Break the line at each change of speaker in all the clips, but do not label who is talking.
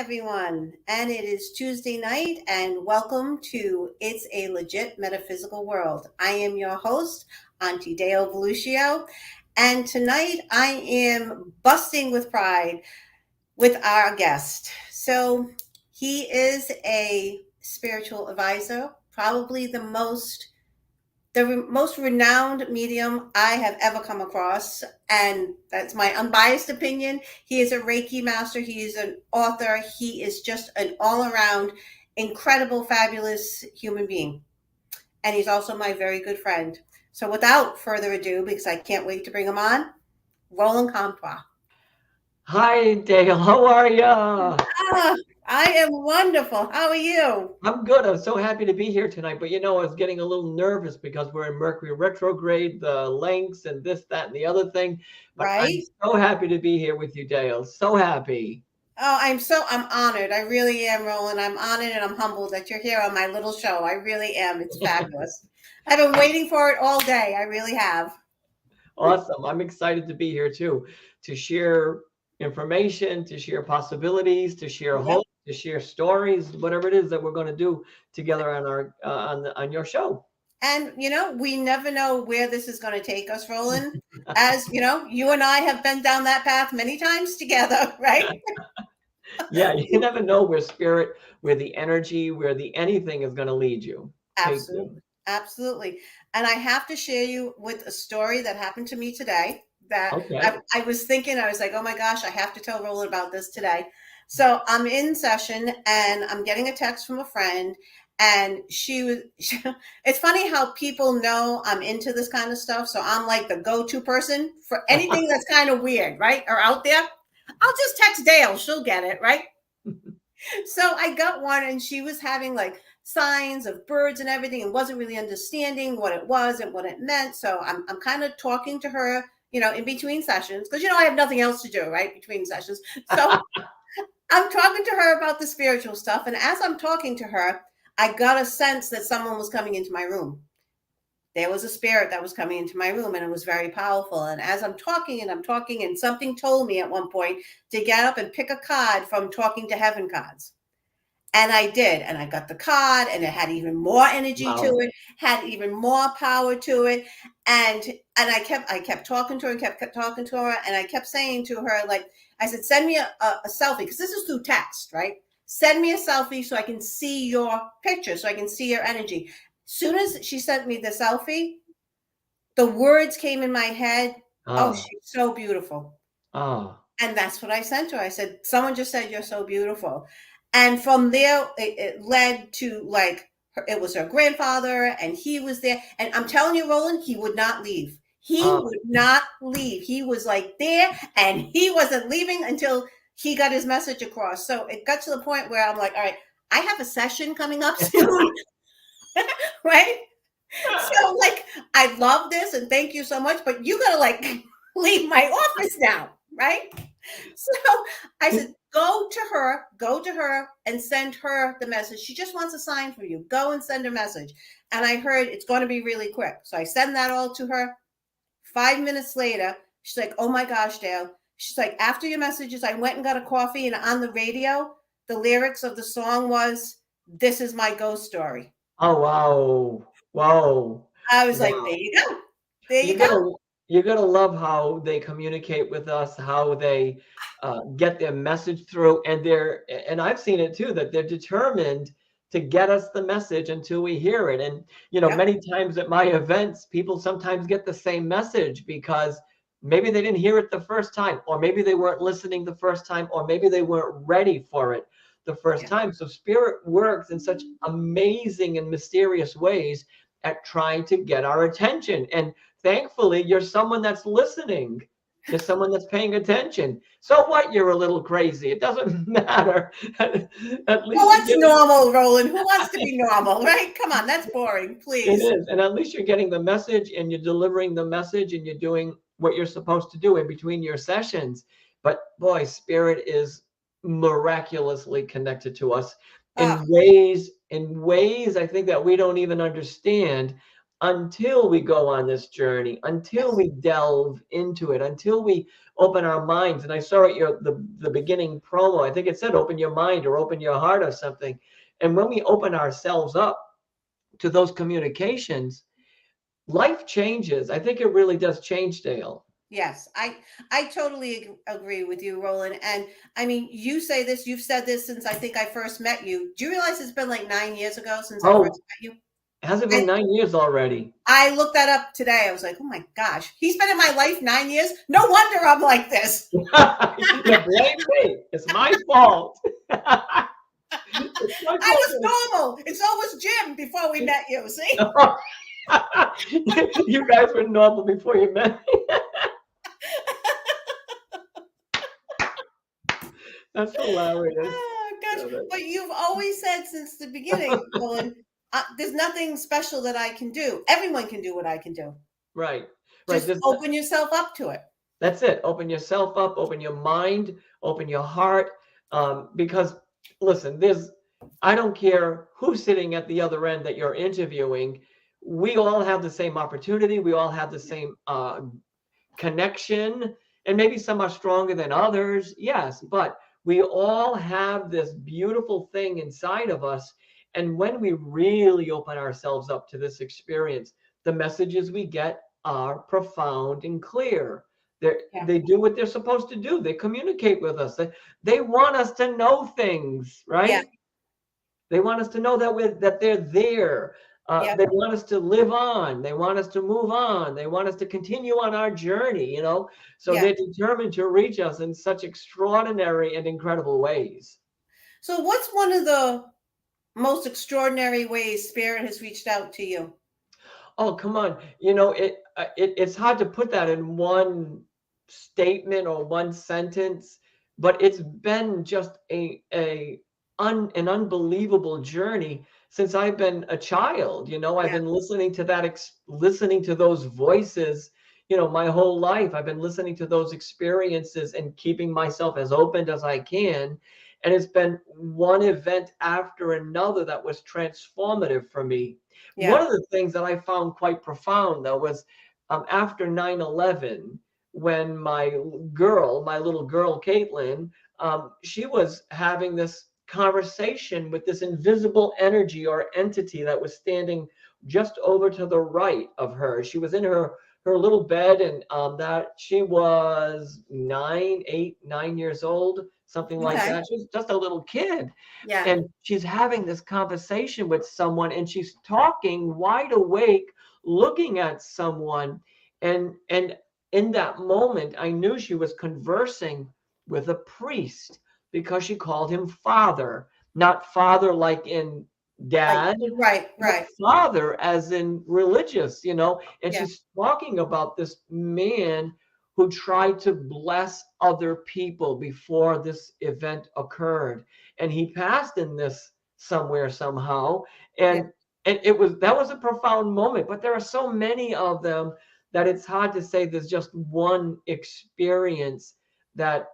everyone. And it is Tuesday night, and welcome to It's a Legit Metaphysical World. I am your host, Auntie Dale Belluscio, and tonight I am busting with pride with our guest. So, he is a spiritual advisor, probably the most renowned medium I have ever come across, and that's my unbiased opinion. He is a Reiki master. He is an author. He is just an all-around incredible, fabulous human being. And he's also my very good friend. So without further ado, because I can't wait to bring him on, Roland Cumtois.
Hi, Dale. How are ya?
Ah, I am wonderful. How are you?
I'm good. I'm so happy to be here tonight. But I was getting a little nervous because we're in Mercury retrograde, the links and this, that, and the other thing. But I'm
Right?
so happy to be here with you, Dale. So happy.
Oh, I'm honored. I really am, Roland. I'm honored and I'm humbled that you're here on my little show. I really am. It's fabulous. I've been waiting for it all day. I really have.
Awesome. I'm excited to be here too, to share information, to share possibilities, to share
Yep.
hope, to share stories, whatever it is that we're going to do together on our on your show.
And, we never know where this is going to take us, Roland. As, you and I have been down that path many times together, right?
Yeah, you never know where spirit, where the energy, where the anything is going to lead you, take you.
Absolutely. Absolutely. And I have to share you with a story that happened to me today that
Okay.
I was thinking, I was like, oh my gosh, I have to tell Roland about this today. So I'm in session and I'm getting a text from a friend, and it's funny how people know I'm into this kind of stuff. So I'm like the go-to person for anything that's kind of weird, right? Or out there. I'll just text Dale. She'll get it, right? So I got one, and she was having like signs of birds and everything, and wasn't really understanding what it was and what it meant. So I'm kind of talking to her, in between sessions, because I have nothing else to do, right? Between sessions. So I'm talking to her about the spiritual stuff. And as I'm talking to her, I got a sense that someone was coming into my room. There was a spirit that was coming into my room, and it was very powerful. And as I'm talking and I'm talking, and something told me at one point to get up and pick a card from Talking to Heaven cards. And I did, and I got the card, and it had even more energy to
Wow.
it, had even more power to it, and I kept talking to her, and kept talking to her, and I kept saying to her, like, I said, send me a selfie, because this is through text, right? Send me a selfie so I can see your picture, so I can see your energy. Soon as she sent me the selfie, the words came in my head. Oh,
Oh,
she's so beautiful.
oh,
And that's what I sent her. I said, someone just said, you're so beautiful. And from there, it led to like, it was her grandfather, and he was there. And I'm telling you, Roland, he would not leave. He
oh.
would not leave. He was like there, and he wasn't leaving until he got his message across. So it got to the point where I'm like, all right, I have a session coming up soon, right? So like, I love this and thank you so much, but you gotta like leave my office now, right? So I said, go to her and send her the message. She just wants a sign from you. Go and send her message. And I heard it's going to be really quick. So I send that all to her. 5 minutes later, she's like, oh my gosh, Dale. She's like, after your messages, I went and got a coffee, and on the radio, the lyrics of the song was, This is my ghost story.
Oh, wow. Wow.
I was like, there
Wow.
you go. There
You
you go.
gotta you gotta love how they communicate with us, how they get their message through, and I've seen it too, that they're determined to get us the message until we hear it. And
Yep.
many times at my events, people sometimes get the same message because maybe they didn't hear it the first time, or maybe they weren't listening the first time, or maybe they weren't ready for it the first
Yeah.
time. So spirit works in such amazing and mysterious ways at trying to get our attention. And thankfully, you're someone that's listening. You're someone that's paying attention. So what? You're a little crazy. It doesn't matter. At
Well,
least you're
that's
getting
normal, Roland. Who wants to be normal, right? Come on, that's boring,
it
please.
is. And at least you're getting the message, and you're delivering the message, and you're doing what you're supposed to do in between your sessions. But boy, spirit is miraculously connected to us
Oh,
in ways I think that we don't even understand until we go on this journey, until
Yes.
we delve into it, until we open our minds. And I saw at the beginning promo, I think it said open your mind or open your heart or something. And when we open ourselves up to those communications, life changes. I think it really does change, Dale.
Yes, I totally agree with you, Roland. And I mean, you say this, you've said this since I think I first met you. Do you realize it's been like 9 years ago since I
Oh,
first met you?
has it been
And
9 years already?
I looked that up today. I was like, oh my gosh, he's been in my life 9 years. No wonder I'm like this.
You blame me. It's my fault. It's my
I
fault.
was normal. It's always Jim before we met you. See?
You guys were normal before you met me. That's hilarious.
Oh gosh.
Love it.
But you've always said since the beginning, Roland, there's nothing special that I can do. Everyone can do what I can do.
Right, right.
Just open yourself up to it.
That's it. Open yourself up, open your mind, open your heart. Because listen, I don't care who's sitting at the other end that you're interviewing. We all have the same opportunity. We all have the same connection, and maybe some are stronger than others. Yes, but we all have this beautiful thing inside of us. And when we really open ourselves up to this experience, the messages we get are profound and clear.
Yeah.
They do what they're supposed to do. They communicate with us. They want us to know things,
Yeah.
right? They want us to know that they're there.
Yeah.
They want us to live on. They want us to move on. They want us to continue on our journey, So
Yeah.
they're determined to reach us in such extraordinary and incredible ways.
So what's one of the most extraordinary ways Spirit has reached out to you?
Oh, come on. It's hard to put that in one statement or one sentence, but it's been just an unbelievable journey since I've been a child. I've
Yeah.
been listening to those voices, my whole life. I've been listening to those experiences and keeping myself as open as I can. And it's been one event after another that was transformative for me. One
Yeah.
of the things that I found quite profound, though, was after 9/11, when my little girl, Caitlin, she was having this conversation with this invisible energy or entity that was standing just over to the right of her. She was in her little bed, and that she was 9 years old, something like
Okay.
that. She was just a little kid,
Yeah.
and she's having this conversation with someone, and she's talking wide awake, looking at someone. And in that moment, I knew she was conversing with a priest, because she called him father, not father like in
Like,
dad,
right,
but
right.
father as in religious. And
Yeah.
she's talking about this man who tried to bless other people before this event occurred, and he passed in this somewhere somehow.
Yeah.
And that was a profound moment, but there are so many of them that it's hard to say there's just one experience that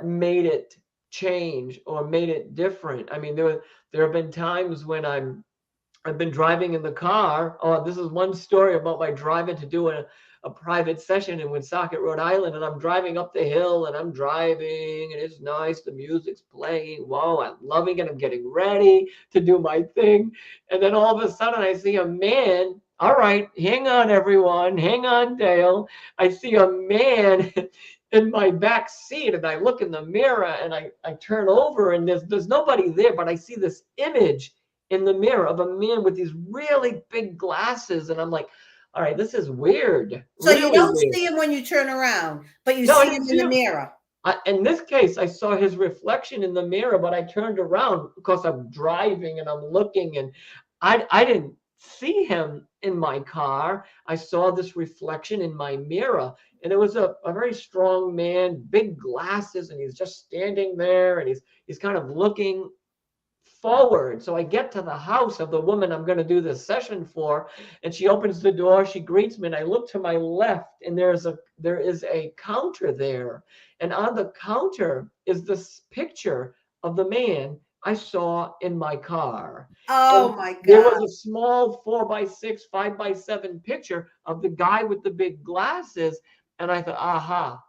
made it change or made it different. I mean, there have been times when I've been driving in the car. Oh, this is one story about my driving to do a private session in Woonsocket, Rhode Island. And I'm driving up the hill, and I'm driving, and it's nice. The music's playing. Whoa, I'm loving it. I'm getting ready to do my thing. And then all of a sudden I see a man. All right, hang on, everyone. Hang on, Dale. I see a man in my back seat, and I look in the mirror, and I turn over, and there's nobody there, but I see this image in the mirror of a man with these really big glasses. And I'm like, all right, this is weird,
So you
really
don't
weird.
see him when you turn around, but you
No, I
see
didn't
him in
see
the
him.
mirror.
In this case, I saw his reflection in the mirror, but I turned around because I'm driving and I'm looking, and I didn't see him in my car. I saw this reflection in my mirror, and it was a very strong man, big glasses, and he's just standing there, and he's kind of looking forward. So I get to the house of the woman I'm going to do this session for, and she opens the door, she greets me, and I look to my left, and there is a counter there. And on the counter is this picture of the man I saw in my car. And
Oh my
there was
God.
a small 4x6, 5x7 picture of the guy with the big glasses. And I thought, aha,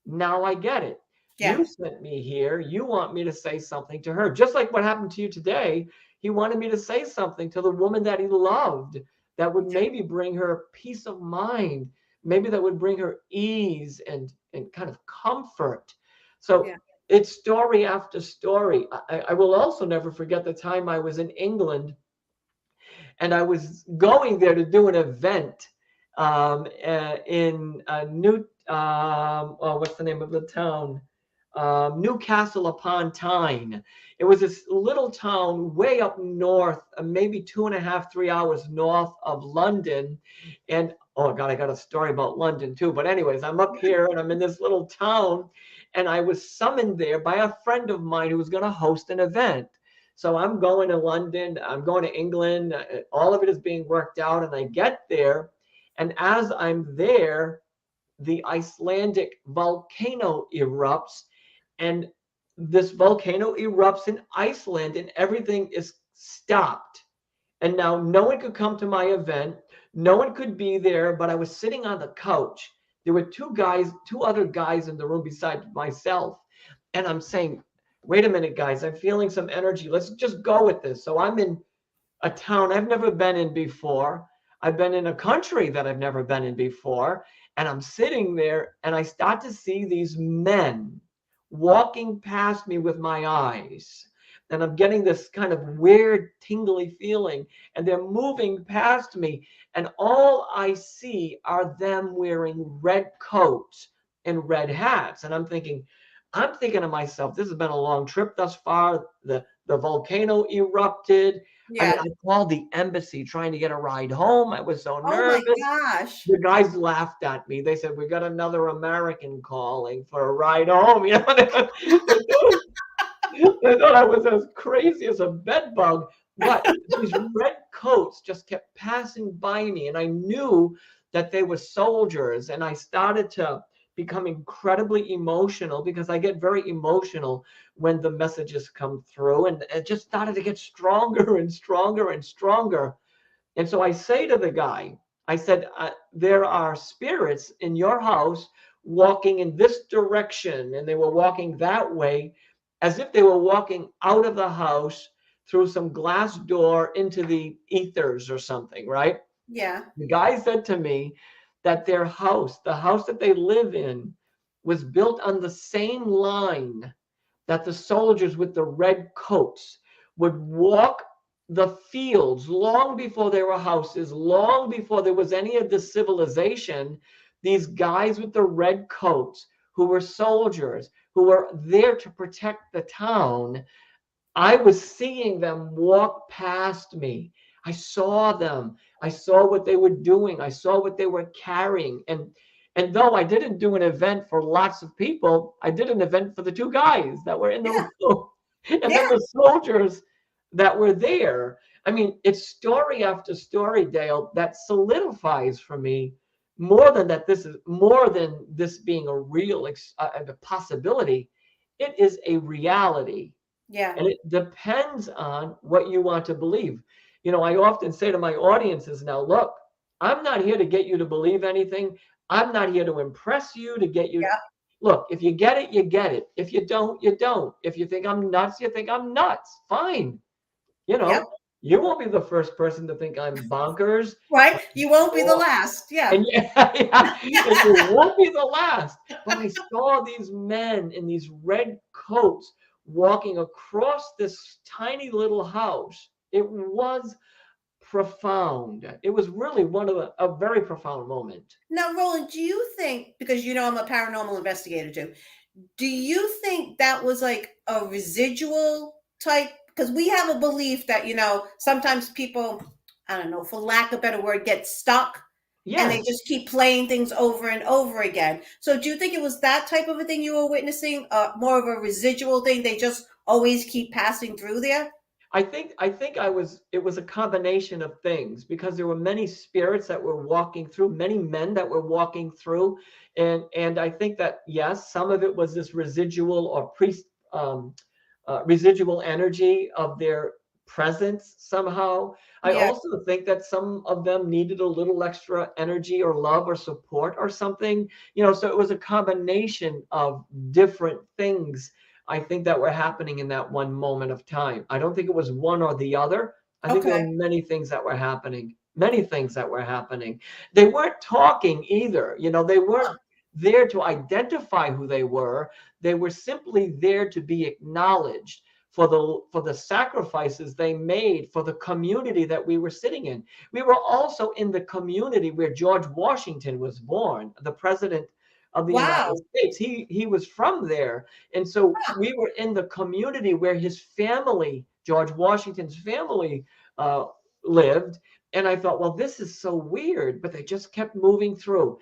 now I get it.
Yeah.
You sent me here. You want me to say something to her. Just like what happened to you today. He wanted me to say something to the woman that he loved that would maybe bring her peace of mind, maybe that would bring her ease and kind of comfort. So
Yeah.
it's story after story. I will also never forget the time I was in England and I was going there to do an event in New, oh, what's the name of the town? Newcastle upon Tyne. It was this little town way up north, maybe 2.5, 3 hours north of London. And oh God, I got a story about London too. But anyways, I'm up here and I'm in this little town, and I was summoned there by a friend of mine who was going to host an event. So I'm going to London, I'm going to England, all of it is being worked out, and I get there. And as I'm there, the Icelandic volcano erupts, and this volcano erupts in Iceland, and everything is stopped. And now no one could come to my event, no one could be there, but I was sitting on the couch. There were two other guys in the room besides myself. And I'm saying, wait a minute, guys, I'm feeling some energy. Let's just go with this. So I'm in a town I've never been in before. I've been in a country that I've never been in before. And I'm sitting there and I start to see these men walking past me with my eyes. And I'm getting this kind of weird, tingly feeling. And they're moving past me. And all I see are them wearing red coats and red hats. And I'm thinking to myself, this has been a long trip thus far. The volcano erupted. I mean,
Yeah.
I called the embassy trying to get a ride home. I was so
Oh my
nervous.
gosh.
The guys laughed at me. They said, "We got another American calling for a ride home." You know, they thought I was as crazy as a bed bug. But these red coats just kept passing by me, and I knew that they were soldiers. And I started to become incredibly emotional because I get very emotional when the messages come through, and it just started to get stronger and stronger and stronger. And so I say to the guy, I said, there are spirits in your house walking in this direction. And they were walking that way as if they were walking out of the house through some glass door into the ethers or something, right?
Yeah.
The guy said to me that their house, the house that they live in, was built on the same line that the soldiers with the red coats would walk the fields long before there were houses, long before there was any of the civilization. These guys with the red coats, who were soldiers, who were there to protect the town, I was seeing them walk past me. I saw them. I saw what they were doing. I saw what they were carrying. And though I didn't do an event for lots of people, I did an event for the two guys that were in the
Yeah.
room. And then
Yeah.
the soldiers that were there. I mean, it's story after story, Dale, that solidifies for me more than that this is more than this being a real a possibility. It is a reality.
Yeah.
And it depends on what you want to believe. You know, I often say to my audiences now, look, I'm not here to get you to believe anything. I'm not here to impress you, to get you.
Yeah.
Look, if you get it, you get it. If you don't, you don't. If you think I'm nuts, you think I'm nuts. Fine. You
Yep.
know, you won't be the first person to think I'm bonkers.
Right. You won't be the last. Yeah.
And yeah, yeah, and you won't be the last. But I saw these men in these red coats walking across this tiny little house. It was profound. It was really a very profound moment.
Now, Roland, do you think, because you know I'm a paranormal investigator too, do you think that was like a residual type? Because we have a belief that, sometimes people, I don't know, for lack of a better word, get stuck and they
Yes,
just keep playing things over and over again. So do you think it was that type of a thing you were witnessing, more of a residual thing? They just always keep passing through there?
I think it was a combination of things because there were many spirits that were walking through, many men that were walking through, and I think that yes, some of it was this residual or priest residual energy of their presence somehow. I
Yeah.
also think that some of them needed a little extra energy or love or support or something, so it was a combination of different things, I think, that were happening in that one moment of time. I don't think it was one or the other. I think there
Okay.
were many things that were happening. Many things that were happening. They weren't talking either. They weren't
Huh.
there to identify who they were. They were simply there to be acknowledged for the sacrifices they made for the community that we were sitting in. We were also in the community where George Washington was born, the president of the United
Wow.
States. He was from there. And so
Huh.
we were in the community where his family, George Washington's family, uh, lived. And I thought, well, this is so weird, but they just kept moving through.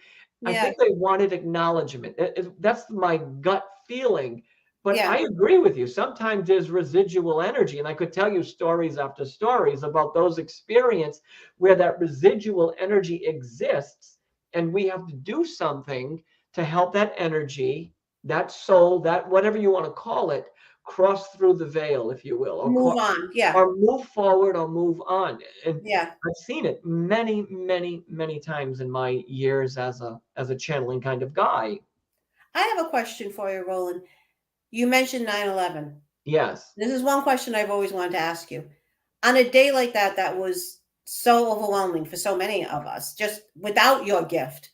I
Yeah.
think they wanted acknowledgement. That's my gut feeling. But
Yeah.
I agree with you. Sometimes there's residual energy, and I could tell you stories after stories about those experiences where that residual energy exists, and we have to do something to help that energy, that soul, that whatever you want to call it, cross through the veil, if you will,
Move on. Yeah.
or move forward or move on. And
Yeah.
I've seen it many, many, many times in my years as a channeling kind of guy.
I have a question for you, Roland. You mentioned 9/11.
Yes.
This is one question I've always wanted to ask you. On a day like that, that was so overwhelming for so many of us, just without your gift,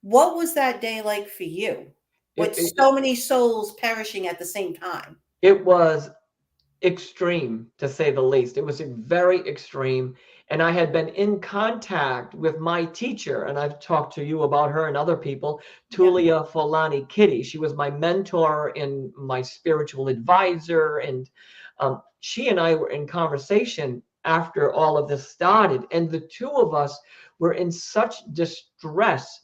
what was that day like for you?
It,
With
it,
so many souls perishing at the same time.
it was extreme, to say the least. It was very extreme. And I had been in contact with my teacher, and I've talked to you about her and other people,
Yeah.
Tulia Folani Kitty. She was my mentor and my spiritual advisor. And she and I were in conversation after all of this started. And the two of us were in such distress.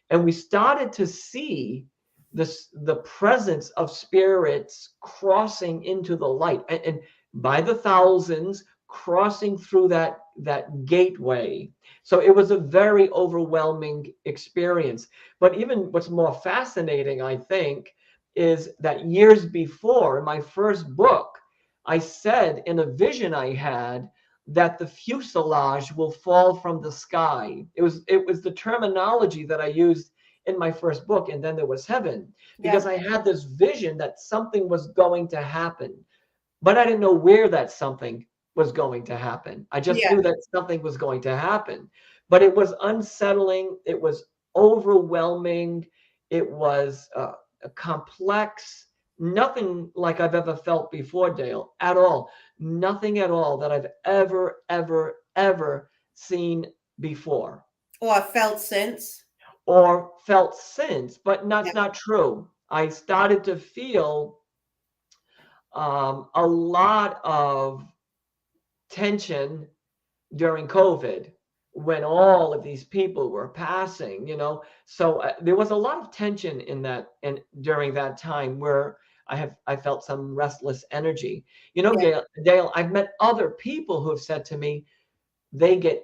And we started to see the presence of spirits crossing into the light, and by the thousands crossing through that gateway. So it was a very overwhelming experience. But even what's more fascinating, I think, is that years before, in my first book, I said in a vision I had that the fuselage will fall from the sky. It was the terminology that I used in my first book, and then there was heaven,
Yeah.
because I had this vision that something was going to happen, but I didn't know where that something was going to happen. I just
Yeah.
knew that something was going to happen. But it was unsettling, it was overwhelming, it was complex, nothing like I've ever felt before, Dale, at all. Nothing at all that I've ever, ever, ever seen before
Or felt since.
or felt since, but
Yeah.
that's not true. I started to feel a lot of tension during COVID when all of these people were passing. So there was a lot of tension in that, and during that time where I felt some restless energy.
Yeah.
Dale, I've met other people who have said to me they get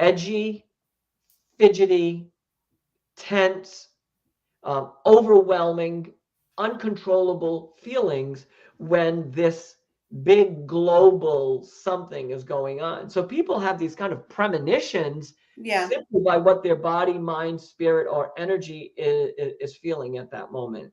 edgy, fidgety, tense, overwhelming, uncontrollable feelings when this big global something is going on. So people have these kind of premonitions
Yeah.
simply by what their body, mind, spirit, or energy is feeling at that moment.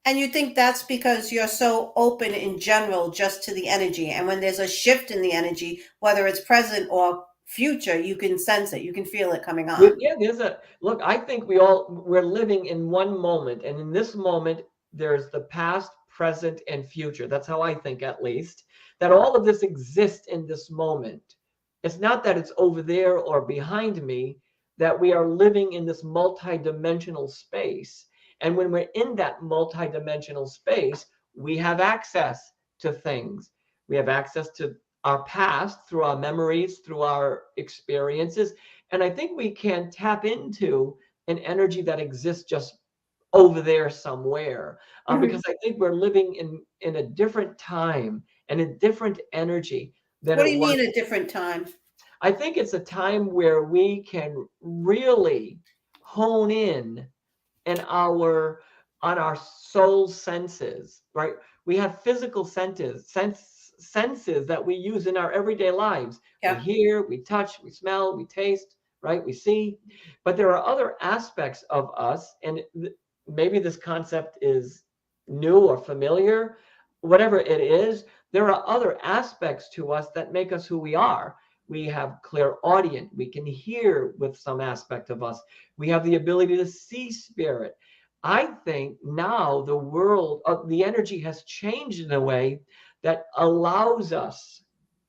And you think that's because you're so open in general just to the energy. And when there's a shift in the energy, whether it's present or future, you can sense it. You can feel it coming on.
Yeah, there's a look. I think we're living in one moment, and in this moment, there's the past, present, and future. That's how I think, at least, that all of this exists in this moment. It's not that it's over there or behind me, that we are living in this multi-dimensional space. And when we're in that multi-dimensional space, we have access to things. We have access to our past through our memories, through our experiences, and I think we can tap into an energy that exists just over there somewhere,
Mhm.
because I think we're living in a different time and a different energy than
What
it
do you
was.
mean a different time?
I think it's a time where we can really hone in and our on our soul senses, right? we have physical senses that we use in our everyday lives. We
Yeah.
hear, we touch, we smell, we taste, right? We see. But there are other aspects of us, and maybe this concept is new or familiar, whatever it is, there are other aspects to us that make us who we are. We have clairaudient. We can hear with some aspect of us. We have the ability to see spirit. I think now the world, the energy has changed in a way that allows us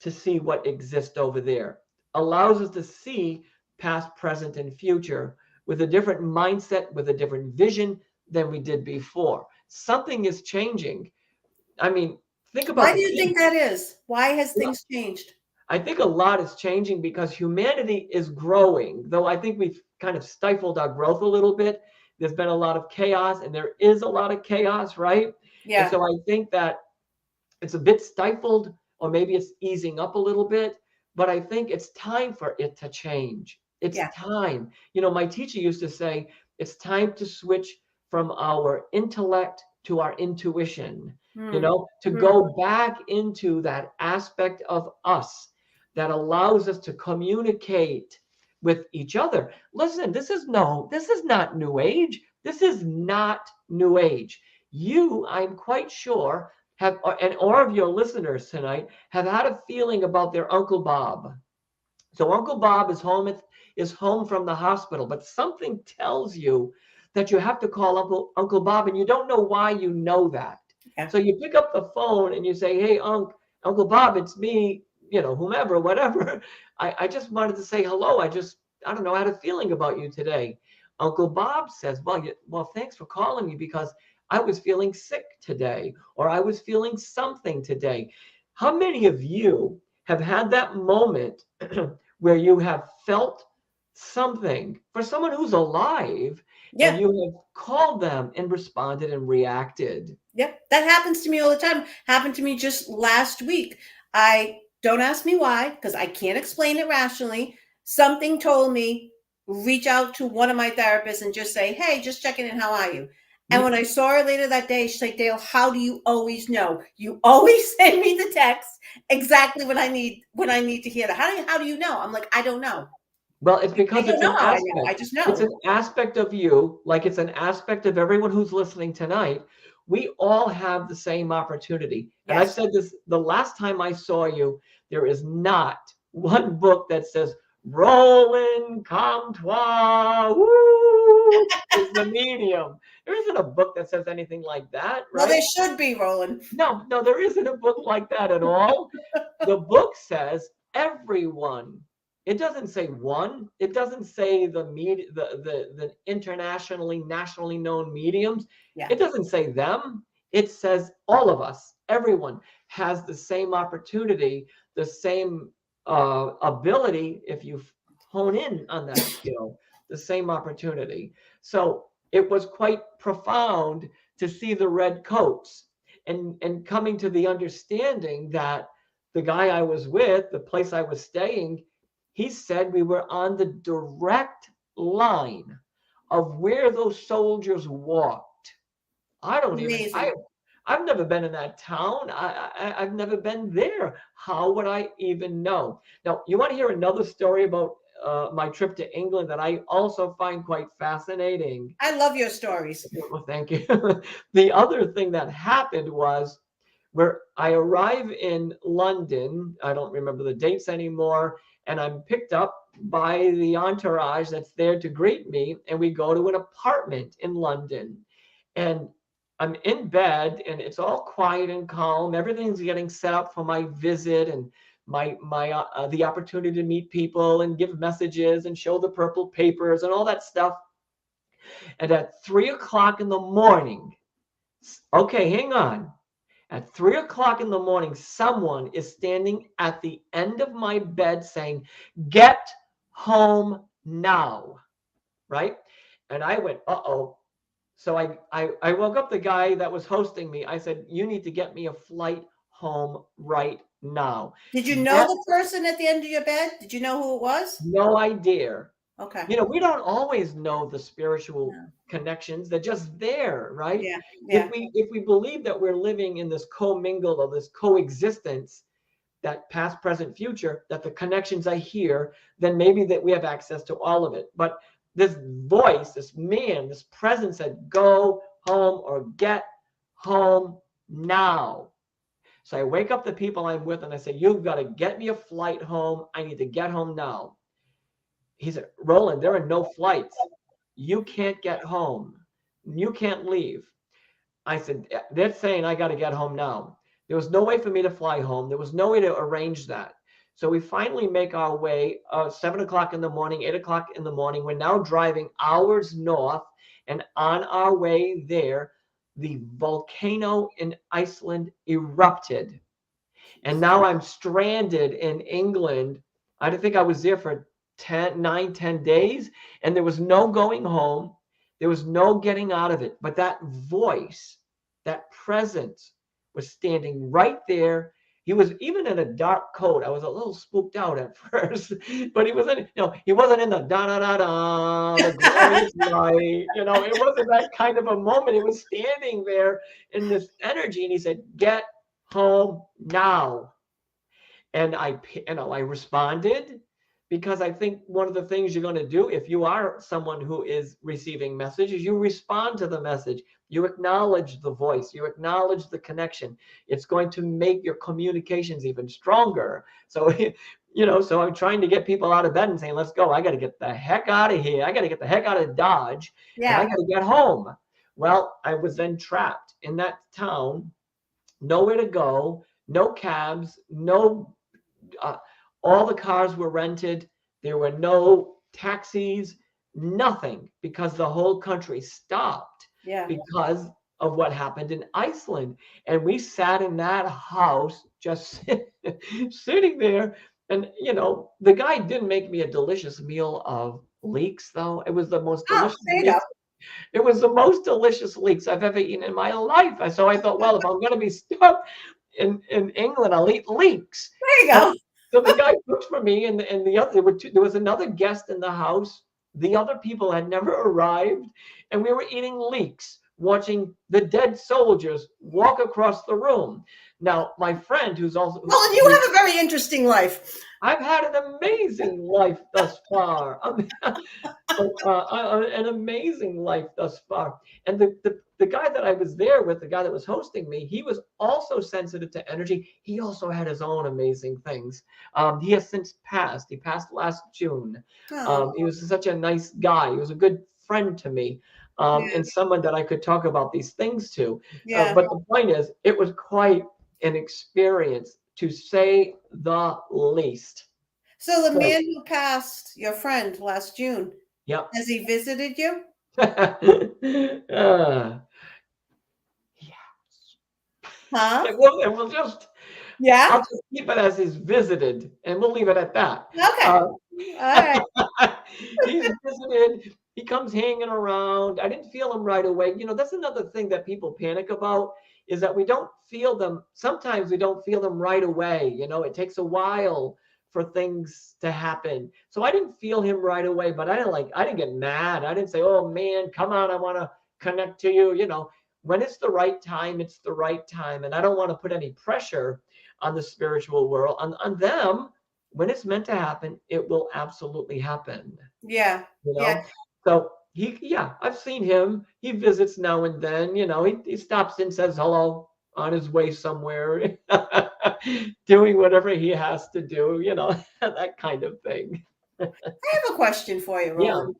to see what exists over there, allows us to see past, present, and future with a different mindset, with a different vision than we did before. Something is changing. I mean, think about
Why
the
do you think that is? Why has
people.
things changed?
I think a lot is changing because humanity is growing, though I think we've kind of stifled our growth a little bit. There's been a lot of chaos, and there is a lot of chaos, right? And
Yeah.
so I think that it's a bit stifled, or maybe it's easing up a little bit, but I think it's time for it to change. It's
Yeah.
time. You know, my teacher used to say, it's time to switch from our intellect to our intuition, you
Hmm.
know, to
Hmm.
go back into that aspect of us that allows us to communicate with each other. Listen, this is not new age. This is not new age. You, I'm quite sure, have, and all of your listeners tonight have had a feeling about their Uncle Bob. So Uncle Bob is home from the hospital, but something tells you that you have to call Uncle Bob, and you don't know why you know that.
Yeah.
So you pick up the phone and you say, "Hey, Uncle Bob, it's me, you know, whomever, whatever. I just wanted to say hello. I don't know, I had a feeling about you today." Uncle Bob says, well, thanks for calling me because I was feeling sick today, or I was feeling something today. How many of you have had that moment where you have felt something for someone who's alive and
Yeah.
you have called them and responded and reacted?
Yeah. That happens to me all the time. Happened to me just last week. I don't ask me why, because I can't explain it rationally. Something told me reach out to one of my therapists and just say, "Hey, just checking in. How are you?" And when I saw her later that day, she's like, "Dale, how do you always know? You always send me the text exactly when I need to hear that. How do you know?" I'm like, "I don't know.
Well, it's
I
because
don't
it's
know
an
how I know. I
aspect.
just
It's
know."
an aspect of you, like it's an aspect of everyone who's listening tonight. We all have the same opportunity. And I've
Yes.
said this the last time I saw you, there is not one book that says Roland Cumtois, woo, is the medium. There isn't a book that says anything like that,
Well, there
right?
should be, Roland.
No, no, there isn't a book like that at all. The book says everyone. It doesn't say one. It doesn't say the internationally, nationally known mediums.
Yeah.
It doesn't say them. It says all of us. Everyone has the same opportunity, the same ability if you hone in on that skill, the same opportunity. So it was quite profound to see the red coats and coming to the understanding that the guy I was with, the place I was staying, he said we were on the direct line of where those soldiers walked. I don't even, I,
Amazing.
I've never been in that town. I've never been there. How would I even know? Now, you want to hear another story about my trip to England that I also find quite fascinating?
I love your stories.
Well, thank you. The other thing that happened was where I arrive in London. I don't remember the dates anymore. And I'm picked up by the entourage that's there to greet me. And we go to an apartment in London. And I'm in bed and it's all quiet and calm. Everything's getting set up for my visit and my the opportunity to meet people and give messages and show the purple papers and all that stuff. And at 3 o'clock in the morning, okay, hang on. At 3 o'clock in the morning, someone is standing at the end of my bed saying, "Get home now." Right? And I went, uh-oh. So I woke up the guy that was hosting me. I said, "You need to get me a flight home right now."
Did you know
Get
the person at the end of your bed? Did you know who it was?
no idea.
Okay.
We don't always know the spiritual
Yeah.
connections. They're just there, right?
Yeah.
If
Yeah.
we believe that we're living in this commingled or this coexistence, that past, present, future, that the connections are here, then maybe that we have access to all of it. But this voice, this man, this presence said, go home or get home now. So I wake up the people I'm with and I say, you've got to get me a flight home. I need to get home now. He said, Roland, there are no flights. You can't get home. You can't leave. I said, they're saying I got to get home now. There was no way for me to fly home. There was no way to arrange that. So we finally make our way 7 o'clock in the morning, 8 o'clock in the morning. We're now driving hours north. And on our way there, the volcano in Iceland erupted. And now I'm stranded in England. I think I was there for 10 days, and there was no going home. There was no getting out of it. But that voice, that presence was standing right there. He was even in a dark coat. I was a little spooked out at first, but he wasn't, he wasn't in the da da da da, the glorious light. It wasn't that kind of a moment. He was standing there in this energy, and he said, "Get home now." And I responded, because I think one of the things you're going to do if you are someone who is receiving messages, you respond to the message. You acknowledge the voice. You acknowledge the connection. It's going to make your communications even stronger. So, so I'm trying to get people out of bed and saying, let's go. I got to get the heck out of here. I got to get the heck out of Dodge, and I
Yeah.
got to get home. Well, I was then trapped in that town, nowhere to go, no cabs, no all the cars were rented. There were no taxis, nothing, because the whole country stopped
Yeah.
because of what happened in Iceland. And we sat in that house just sitting there. And, the guy didn't make me a delicious meal of leeks, though. It was the most
Oh,
delicious
there you go.
leeks. It was the most delicious leeks I've ever eaten in my life. And so I thought, well, if I'm going to be stuck in England, I'll eat leeks.
There you
So,
go.
so the guy cooked for me, and the other there was another guest in the house. The other people had never arrived, and we were eating leeks, watching the dead soldiers walk across the room. Now, my friend, who's also
Well, and you have a very interesting life.
I've had an amazing life thus far. An amazing life thus far. And the guy that I was there with, the guy that was hosting me, he was also sensitive to energy. He also had his own amazing things. He has since passed. He passed last June.
Oh,
He was such a nice guy. He was a good friend to me,
yeah.
and someone that I could talk about these things to.
Yeah.
But the point is, it was quite an experience, to say the least.
So the
So,
man who passed, your friend, last June,
yep.
has he visited you?
uh,
Huh?
and we'll just,
Yeah?
I'll just keep it as he's visited, and we'll leave it at that.
Okay.
Uh,
All right.
he's visited. He comes hanging around. I didn't feel him right away. That's another thing that people panic about, is that we don't feel them. Sometimes we don't feel them right away. It takes a while for things to happen. So I didn't feel him right away, but I didn't get mad. I didn't say, oh man, come on, I want to connect to you. When it's the right time, it's the right time. And I don't want to put any pressure on the spiritual world, on them. When it's meant to happen, it will absolutely happen.
Yeah.
You
Yeah.
know? So I've seen him. He visits now and then. He stops in, says hello on his way somewhere, doing whatever he has to do, that kind of thing.
I have a question for you,
Yeah.
Roland.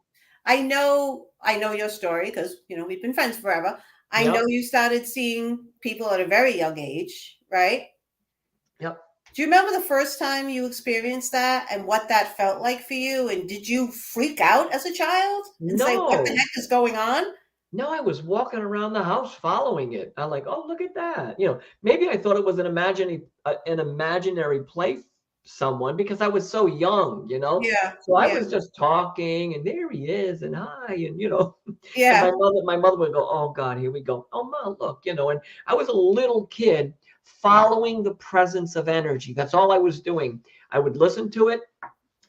I know your story because we've been friends forever. I know
Yep.
you started seeing people at a very young age, right?
Yep.
Do you remember the first time you experienced that and what that felt like for you? And did you freak out as a child and say, what the
No.
heck is going on?
No, I was walking around the house following it. I'm like, oh, look at that. Maybe I thought it was an imaginary play someone, because I was so young.
Yeah.
So I
Yeah.
was just talking, and there he is, and hi, and and
Yeah.
my mother would go, oh God, here we go. Oh Ma, look, and I was a little kid following the presence of energy. That's all I was doing. I would listen to it.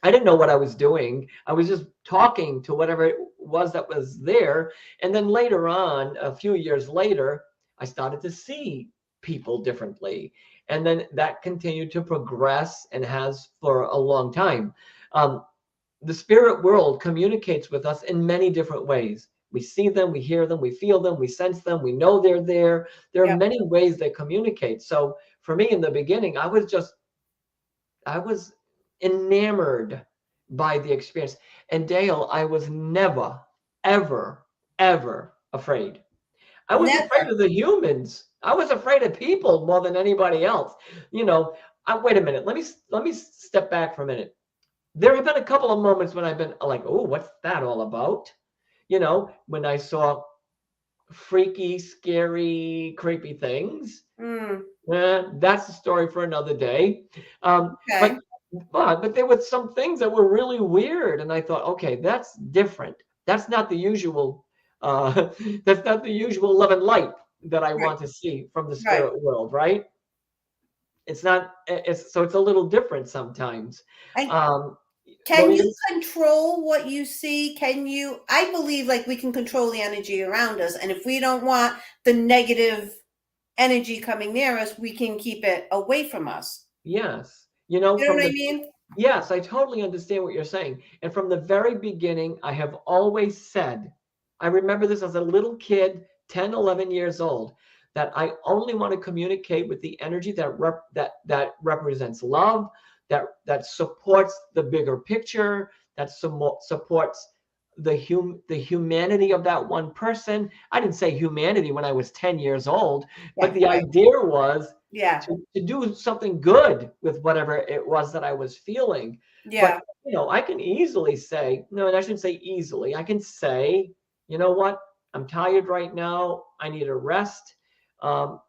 I didn't know what I was doing. I was just talking to whatever it was that was there. And then later on, a few years later, I started to see people differently. And then that continued to progress and has for a long time. Um, the spirit world communicates with us in many different ways. We see them, we hear them, we feel them, we sense them, we know they're there. There are
Yep.
many ways they communicate. So for me in the beginning, I was enamored by the experience. And Dale, I was never, ever, ever afraid. I was afraid
Never.
of the humans. I was afraid of people more than anybody else. You know, wait a minute. Let me step back for a minute. There have been a couple of moments when I've been like, "Oh, what's that all about?" You know, when I saw freaky, scary, creepy things.
Mm,
That's a story for another day. But
okay.
but there were some things that were really weird, and I thought, okay, that's different. That's not the usual. Uh, that's not the usual love and light that I
Right.
want to see from the
Right.
spirit world, right? It's not. It's so it's a little different sometimes.
And
Um, what were
can
you
you
gonna
control what you see? Can you? I believe like we can control the energy around us, and if we don't want the negative energy coming near us, we can keep it away from us.
Yes. You know,
You know
from
what I
the
mean?
yes, I totally understand what you're saying. And from the very beginning, I have always said, I remember this as a little kid, 10, 11 years old, that I only want to communicate with the energy that represents love, that supports the bigger picture, that supports the humanity of that one person. I didn't say humanity when I was 10 years old, but
Yeah.
the
Right.
idea was
Yeah.
to do something good with whatever it was that I was feeling. But,
Yeah.
I can easily say, no, and I shouldn't say easily. I can say, you know what? I'm tired right now. I need a rest.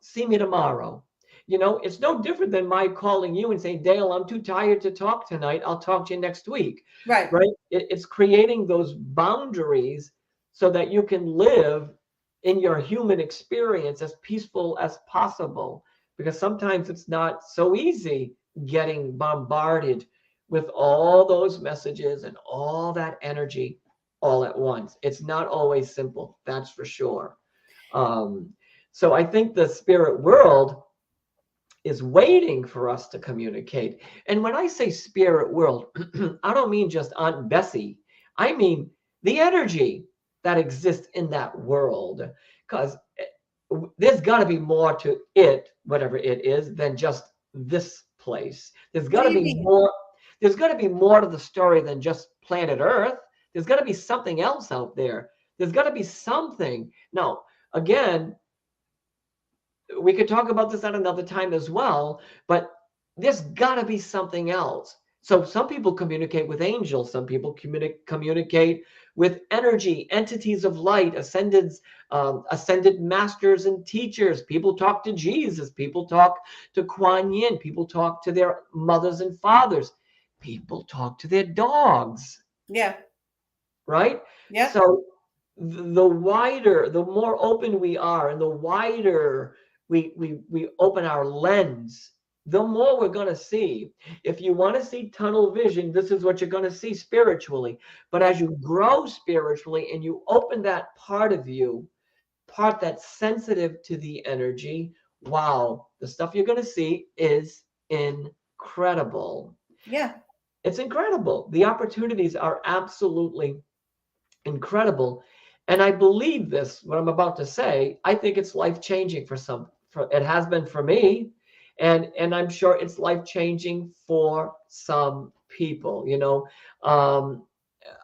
See me tomorrow. It's no different than my calling you and saying, Dale, I'm too tired to talk tonight. I'll talk to you next week.
Right.
Right? It's creating those boundaries so that you can live in your human experience as peaceful as possible, because sometimes it's not so easy getting bombarded with all those messages and all that energy all at once. It's not always simple, that's for sure. Um, so I think the spirit world is waiting for us to communicate. And when I say spirit world, I don't mean just Aunt Bessie. I mean the energy that exists in that world. Because there's got to be more to it, whatever it is, than just this place. There's
What
got
do
to
you
be
mean?
more. There's got to be more to the story than just planet Earth. There's got to be something else out there. There's got to be something. Now, again, we could talk about this at another time as well, but there's got to be something else. So some people communicate with angels, some people communicate with energy, entities of light, ascended masters and teachers. People talk to Jesus, people talk to Kuan Yin, people talk to their mothers and fathers, people talk to their dogs,
Yeah.
right?
Yep.
So the more open we are, and the wider we open our lens, the more we're going to see. If you want to see tunnel vision, this is what you're going to see spiritually. But
Yeah.
as you grow spiritually and you open that part of you, the part that's sensitive to the energy, wow, the stuff you're going to see is incredible.
Yeah.
It's incredible. The opportunities are absolutely incredible. And I believe this, what I'm about to say, I think it's life changing it has been for me. And I'm sure it's life changing for some people. Um,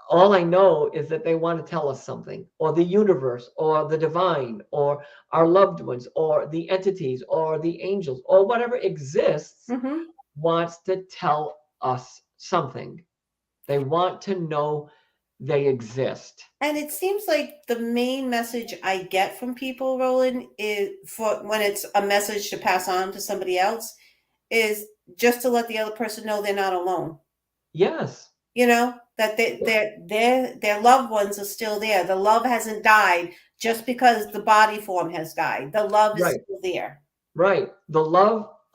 all I know is that they want to tell us something, or the universe, or the divine, or our loved ones, or the entities, or the angels, or whatever exists
Hmm.
wants to tell us something. They want to know they exist.
And it seems like the main message I get from people, Roland, is for when it's a message to pass on to somebody else, is just to let the other person know they're not alone.
Yes.
You know, that their loved ones are still there. The love hasn't died just because the body form has died. The love is
Right.
still there.
Right. The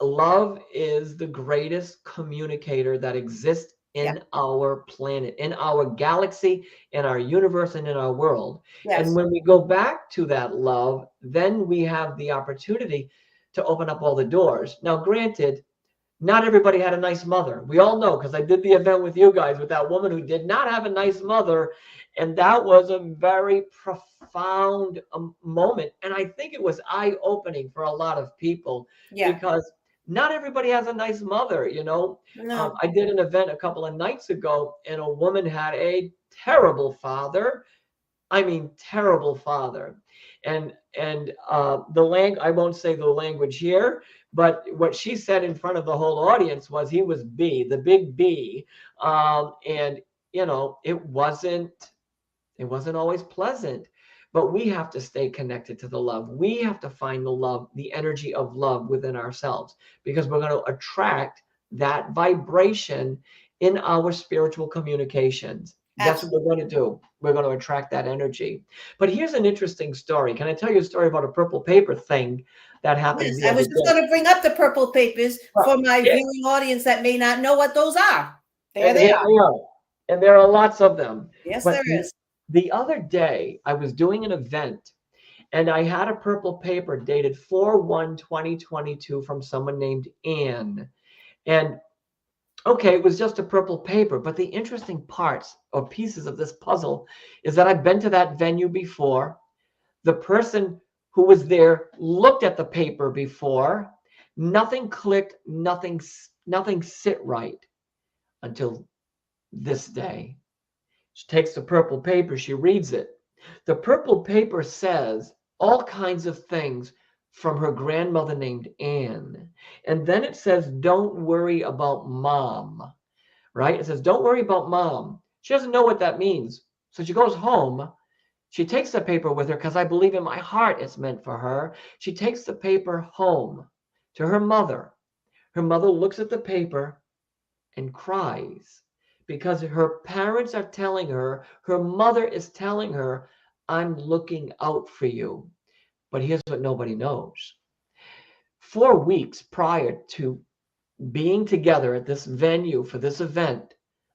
love is the greatest communicator that exists
Yeah.
in our planet, in our galaxy, in our universe, and in our world. And
Yes.
when we go back to that love, then we have the opportunity to open up all the doors. Now, granted, not everybody had a nice mother. We all know, because I did the event with you guys with that woman who did not have a nice mother. And that was a very profound moment. And I think it was eye-opening for a lot of people,
Yeah.
because not everybody has a nice mother.
No.
I did an event a couple of nights ago, and a woman had a terrible father. I mean, terrible father. And I won't say the language here, but what she said in front of the whole audience was he was B, the big B. And it wasn't always pleasant, but we have to stay connected to the love. We have to find the love, the energy of love within ourselves, because we're going to attract that vibration in our spiritual communications. That's what we're going to do. We're going to attract that energy. But here's an interesting story. Can I tell you a story about a purple paper thing that happened
Yes,
the
I
other
was just
day?
going to bring up the purple papers for my
Yeah,
viewing audience that may not know what those are. There
and
they
here
are.
they are. And there are lots of them.
Yes,
But
there is.
the other day, I was doing an event, and I had a purple paper dated 4/1/2022 from someone named Anne. And okay, it was just a purple paper, but the interesting parts or pieces of this puzzle is that I've been to that venue before. The person who was there looked at the paper before. Nothing clicked, nothing sit right until this day. She takes the purple paper, she reads it. The purple paper says all kinds of things from her grandmother named Anne. And then it says, don't worry about mom, right? It says, don't worry about mom. She doesn't know what that means. So she goes home. She takes the paper with her, because I believe in my heart it's meant for her. She takes the paper home to her mother. Her mother looks at the paper and cries, because her parents are telling her, her mother is telling her, I'm looking out for you. But here's what nobody knows. 4 weeks prior to being together at this venue for this event,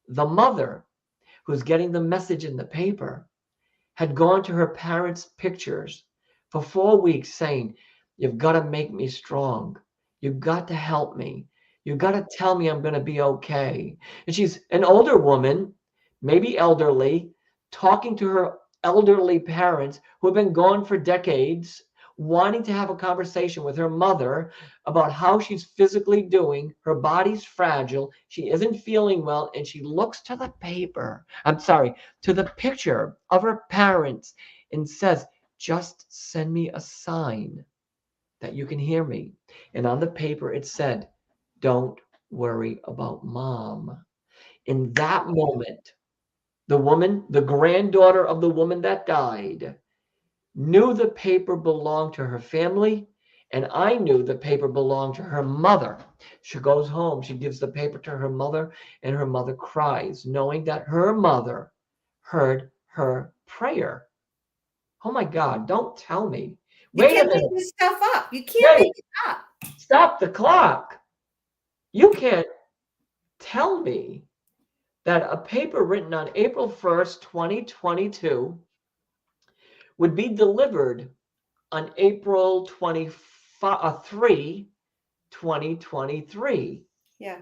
the mother, who's getting the message in the paper, had gone to her parents' pictures for 4 weeks saying, you've got to make me strong. You've got to help me. You've got to tell me I'm going to be okay. And she's an older woman, maybe elderly, talking to her elderly parents who have been gone for decades, wanting to have a conversation with her mother about how she's physically doing. Her body's fragile. She isn't feeling well. And she looks to the paper. To the picture of her parents and says, just send me a sign that you can hear me. And on the paper it said, don't worry about mom. In that moment, the woman, the granddaughter of the woman that died, knew the paper belonged to her family, and I knew the paper belonged to her mother. She goes home, she gives the paper to her mother, and her mother cries, knowing that her mother heard her prayer. Oh my God, don't tell me.
You
Wait a
can't make
minute.
this stuff up. You can't make
Wait,
it up.
stop the clock. You can't tell me that a paper written on April 1st, 2022 would be delivered on April 23, 2023,
Yeah.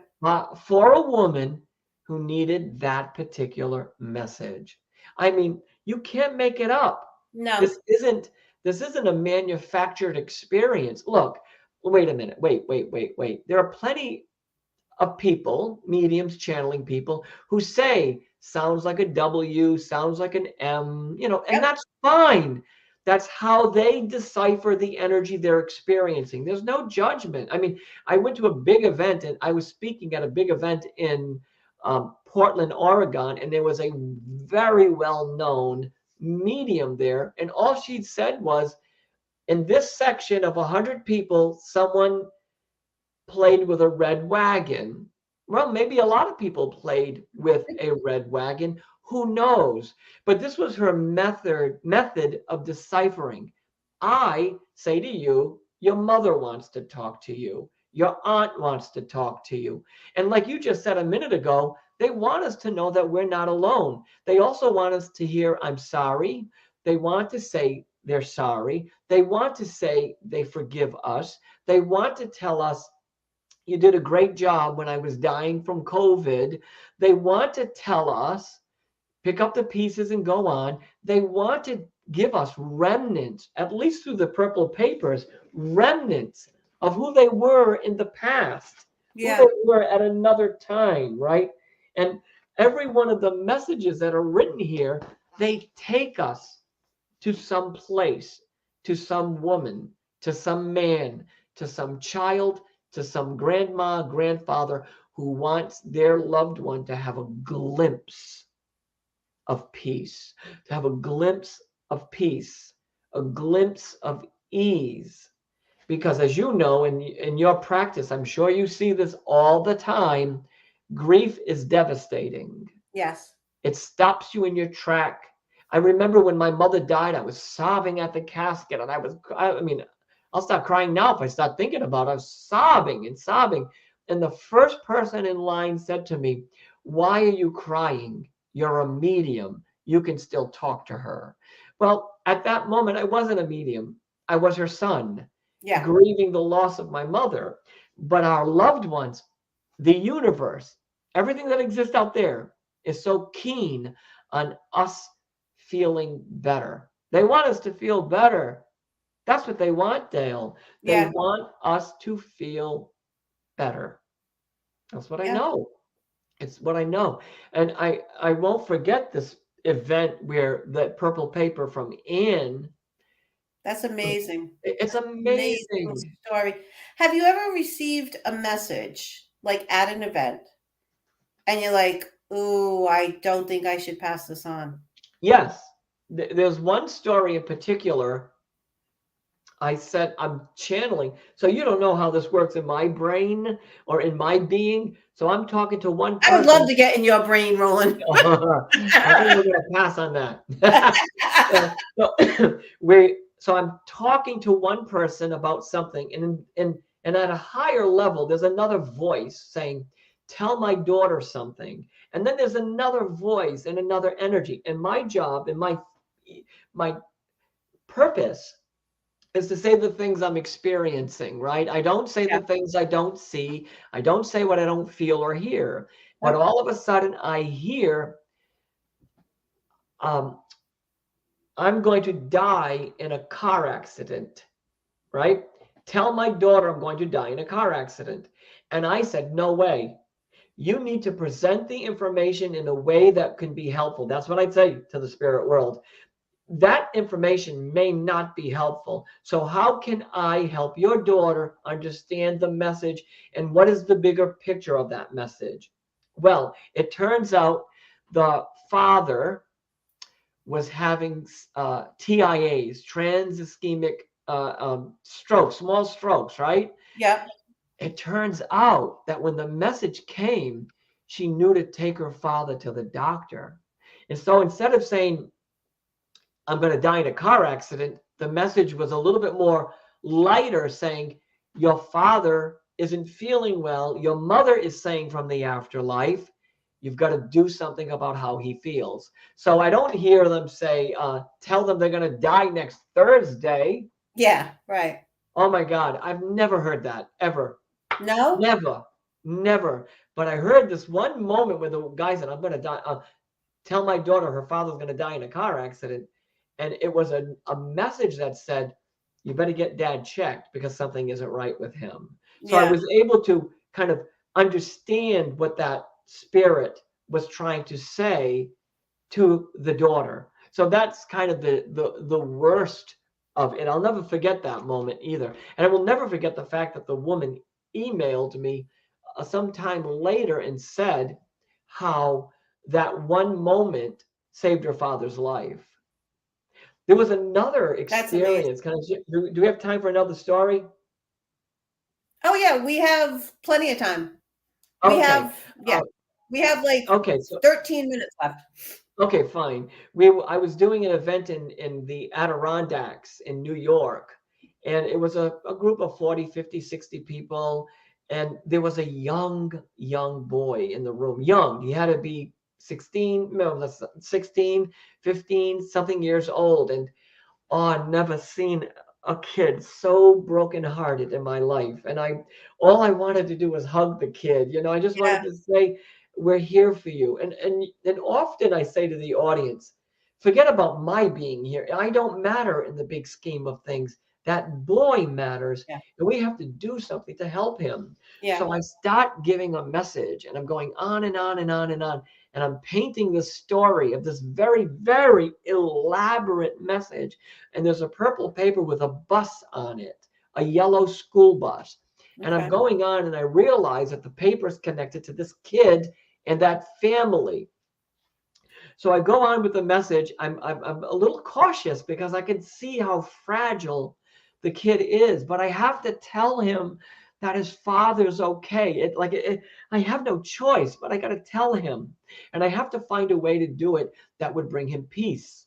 for a woman who needed that particular message. I mean, you can't make it up.
No.
This isn't a manufactured experience. Look, wait a minute. Wait. There are plenty of people, mediums, channeling people, who say sounds like a W, sounds like an M, and
Yep.
that's fine. That's how they decipher the energy they're experiencing. There's no judgment. I mean, I went to a big event, and I was speaking at a big event in Portland, Oregon, and there was a very well-known medium there, and all she said was, in this section of 100 people, someone played with a red wagon. Well, maybe a lot of people played with a red wagon. Who knows? But this was her method of deciphering. I say to you, your mother wants to talk to you. Your aunt wants to talk to you. And like you just said a minute ago, they want us to know that we're not alone. They also want us to hear, I'm sorry. They want to say they're sorry. They want to say they forgive us. They want to tell us, you did a great job when I was dying from COVID. They want to tell us, pick up the pieces and go on. They want to give us remnants, at least through the purple papers, remnants of who they were in the past, who
Yeah.
they were at another time, right? And every one of the messages that are written here, they take us to some place, to some woman, to some man, to some child, to some grandma, grandfather who wants their loved one to have a glimpse of peace, to have a glimpse of peace, a glimpse of ease. Because as you know, in your practice, I'm sure you see this all the time, grief is devastating.
Yes.
It stops you in your track. I remember when my mother died, I was sobbing at the casket, and I mean, I'll start crying now if I start thinking about it. I was sobbing and sobbing. And the first person in line said to me, "Why are you crying? You're a medium. You can still talk to her." Well, at that moment, I wasn't a medium. I was her son,
Yeah.
grieving the loss of my mother. But our loved ones, the universe, everything that exists out there is so keen on us feeling better. They want us to feel better. That's what they want, Dale. They
Yeah.
want us to feel better. That's what I
Yeah.
know. It's what I know. And I won't forget this event where the purple paper from Anne,
That's amazing.
it's
That's an amazing
amazing.
story. Have you ever received a message like at an event and you're like, ooh, I don't think I should pass this on?
Yes. There's one story in particular. I said, I'm channeling. So you don't know how this works in my brain or in my being. So I'm talking to one
I would love
person.
to get in your brain, Roland.
I think we're going to pass on that. So I'm talking to one person about something, and at a higher level, there's another voice saying, "Tell my daughter something." And then there's another voice and another energy. And my job and my purpose is to say the things I'm experiencing, right? I don't say
Yeah.
the things I don't see. I don't say what I don't feel or hear. But
Nope.
all of a sudden, I hear, um, I'm going to die in a car accident, right? Tell my daughter I'm going to die in a car accident. And I said, no way. You need to present the information in a way that can be helpful. That's what I'd say to the spirit world. That information may not be helpful. So how can I help your daughter understand the message, and what is the bigger picture of that message? Well, it turns out the father was having TIAs, trans ischemic strokes, small strokes, right?
Yep.
It turns out that when the message came, she knew to take her father to the doctor. And so instead of saying, I'm going to die in a car accident, the message was a little bit more lighter, saying, your father isn't feeling well. Your mother is saying from the afterlife, you've got to do something about how he feels. So I don't hear them say, tell them they're going to die next Thursday.
Yeah. Right.
Oh my God, I've never heard that ever.
No?
Never, never. But I heard this one moment where the guy said, I'm going to die. Tell my daughter her father's going to die in a car accident. And it was a message that said, you better get dad checked because something isn't right with him. So I
Yeah.
was able to kind of understand what that spirit was trying to say to the daughter. So that's kind of the worst of it. I'll never forget that moment either. And I will never forget the fact that the woman emailed me sometime later and said how that one moment saved her father's life. There was another
That's amazing.
experience. Do we have time for another story?
Oh yeah, we have plenty of time. We
Okay.
have
Uh,
yeah. We have like
okay. So
13 minutes left.
okay, fine. I was doing an event in the Adirondacks in New York, And it was a group of 40, 50, 60 people. And there was a young boy in the room. Young. He had to be 16, no, 16, 15, something years old. And oh, I've never seen a kid so brokenhearted in my life. And all I wanted to do was hug the kid. I just wanted
Yeah.
to say, we're here for you. And often I say to the audience, forget about my being here. I don't matter in the big scheme of things. That boy matters,
Yeah.
and we have to do something to help him.
Yeah.
So I start giving a message, and I'm going on and on and on and on. And I'm painting the story of this very, very elaborate message. And there's a purple paper with a bus on it, a yellow school bus. And I'm
Okay.
going on, and I realize that the paper is connected to this kid and that family. So I go on with the message. I'm a little cautious because I can see how fragile the kid is, but I have to tell him that his father's okay. I have no choice, but I got to tell him, and I have to find a way to do it that would bring him peace.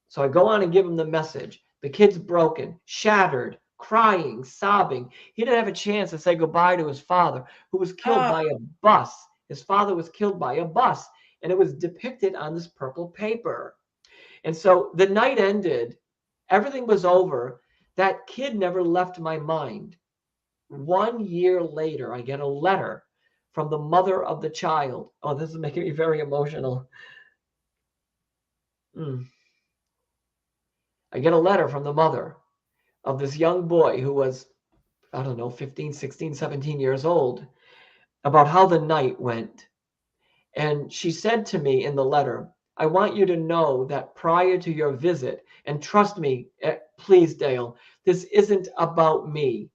So I go on and give him the message. The kid's broken, shattered, crying, sobbing. He didn't have a chance to say goodbye to his father, who was killed
Oh,
by a bus. His father was killed by a bus, and it was depicted on this purple paper. And so the night ended. Everything was over. That kid never left my mind. 1 year later, I get a letter from the mother of the child. Oh, this is making me very emotional. Mm. I get a letter from the mother of this young boy who was, I don't know, 15, 16, 17 years old, about how the night went. And she said to me in the letter, I want you to know that prior to your visit, and trust me, please, Dale, this isn't about me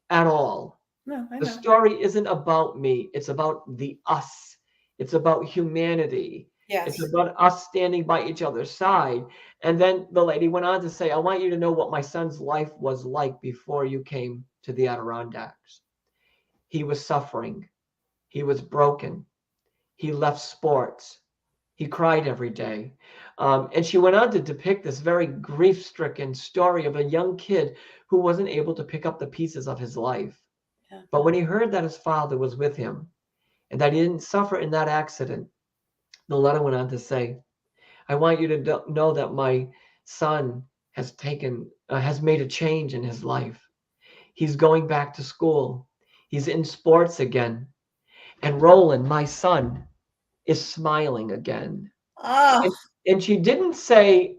at all.
no, I
The
know.
story isn't about me. It's about the us. It's about humanity. It's
Yes.
about us standing by each other's side. And then the lady went on to say, I want you to know what my son's life was like before you came to the Adirondacks. He was suffering. He was broken. He left sports. He cried every day. And she went on to depict this very grief stricken story of a young kid who wasn't able to pick up the pieces of his life.
Yeah.
But when he heard that his father was with him and that he didn't suffer in that accident, the letter went on to say, I want you to know that my son has made a change in his life. He's going back to school. He's in sports again. And Roland, my son, is smiling again.
Oh,
And, and she didn't say,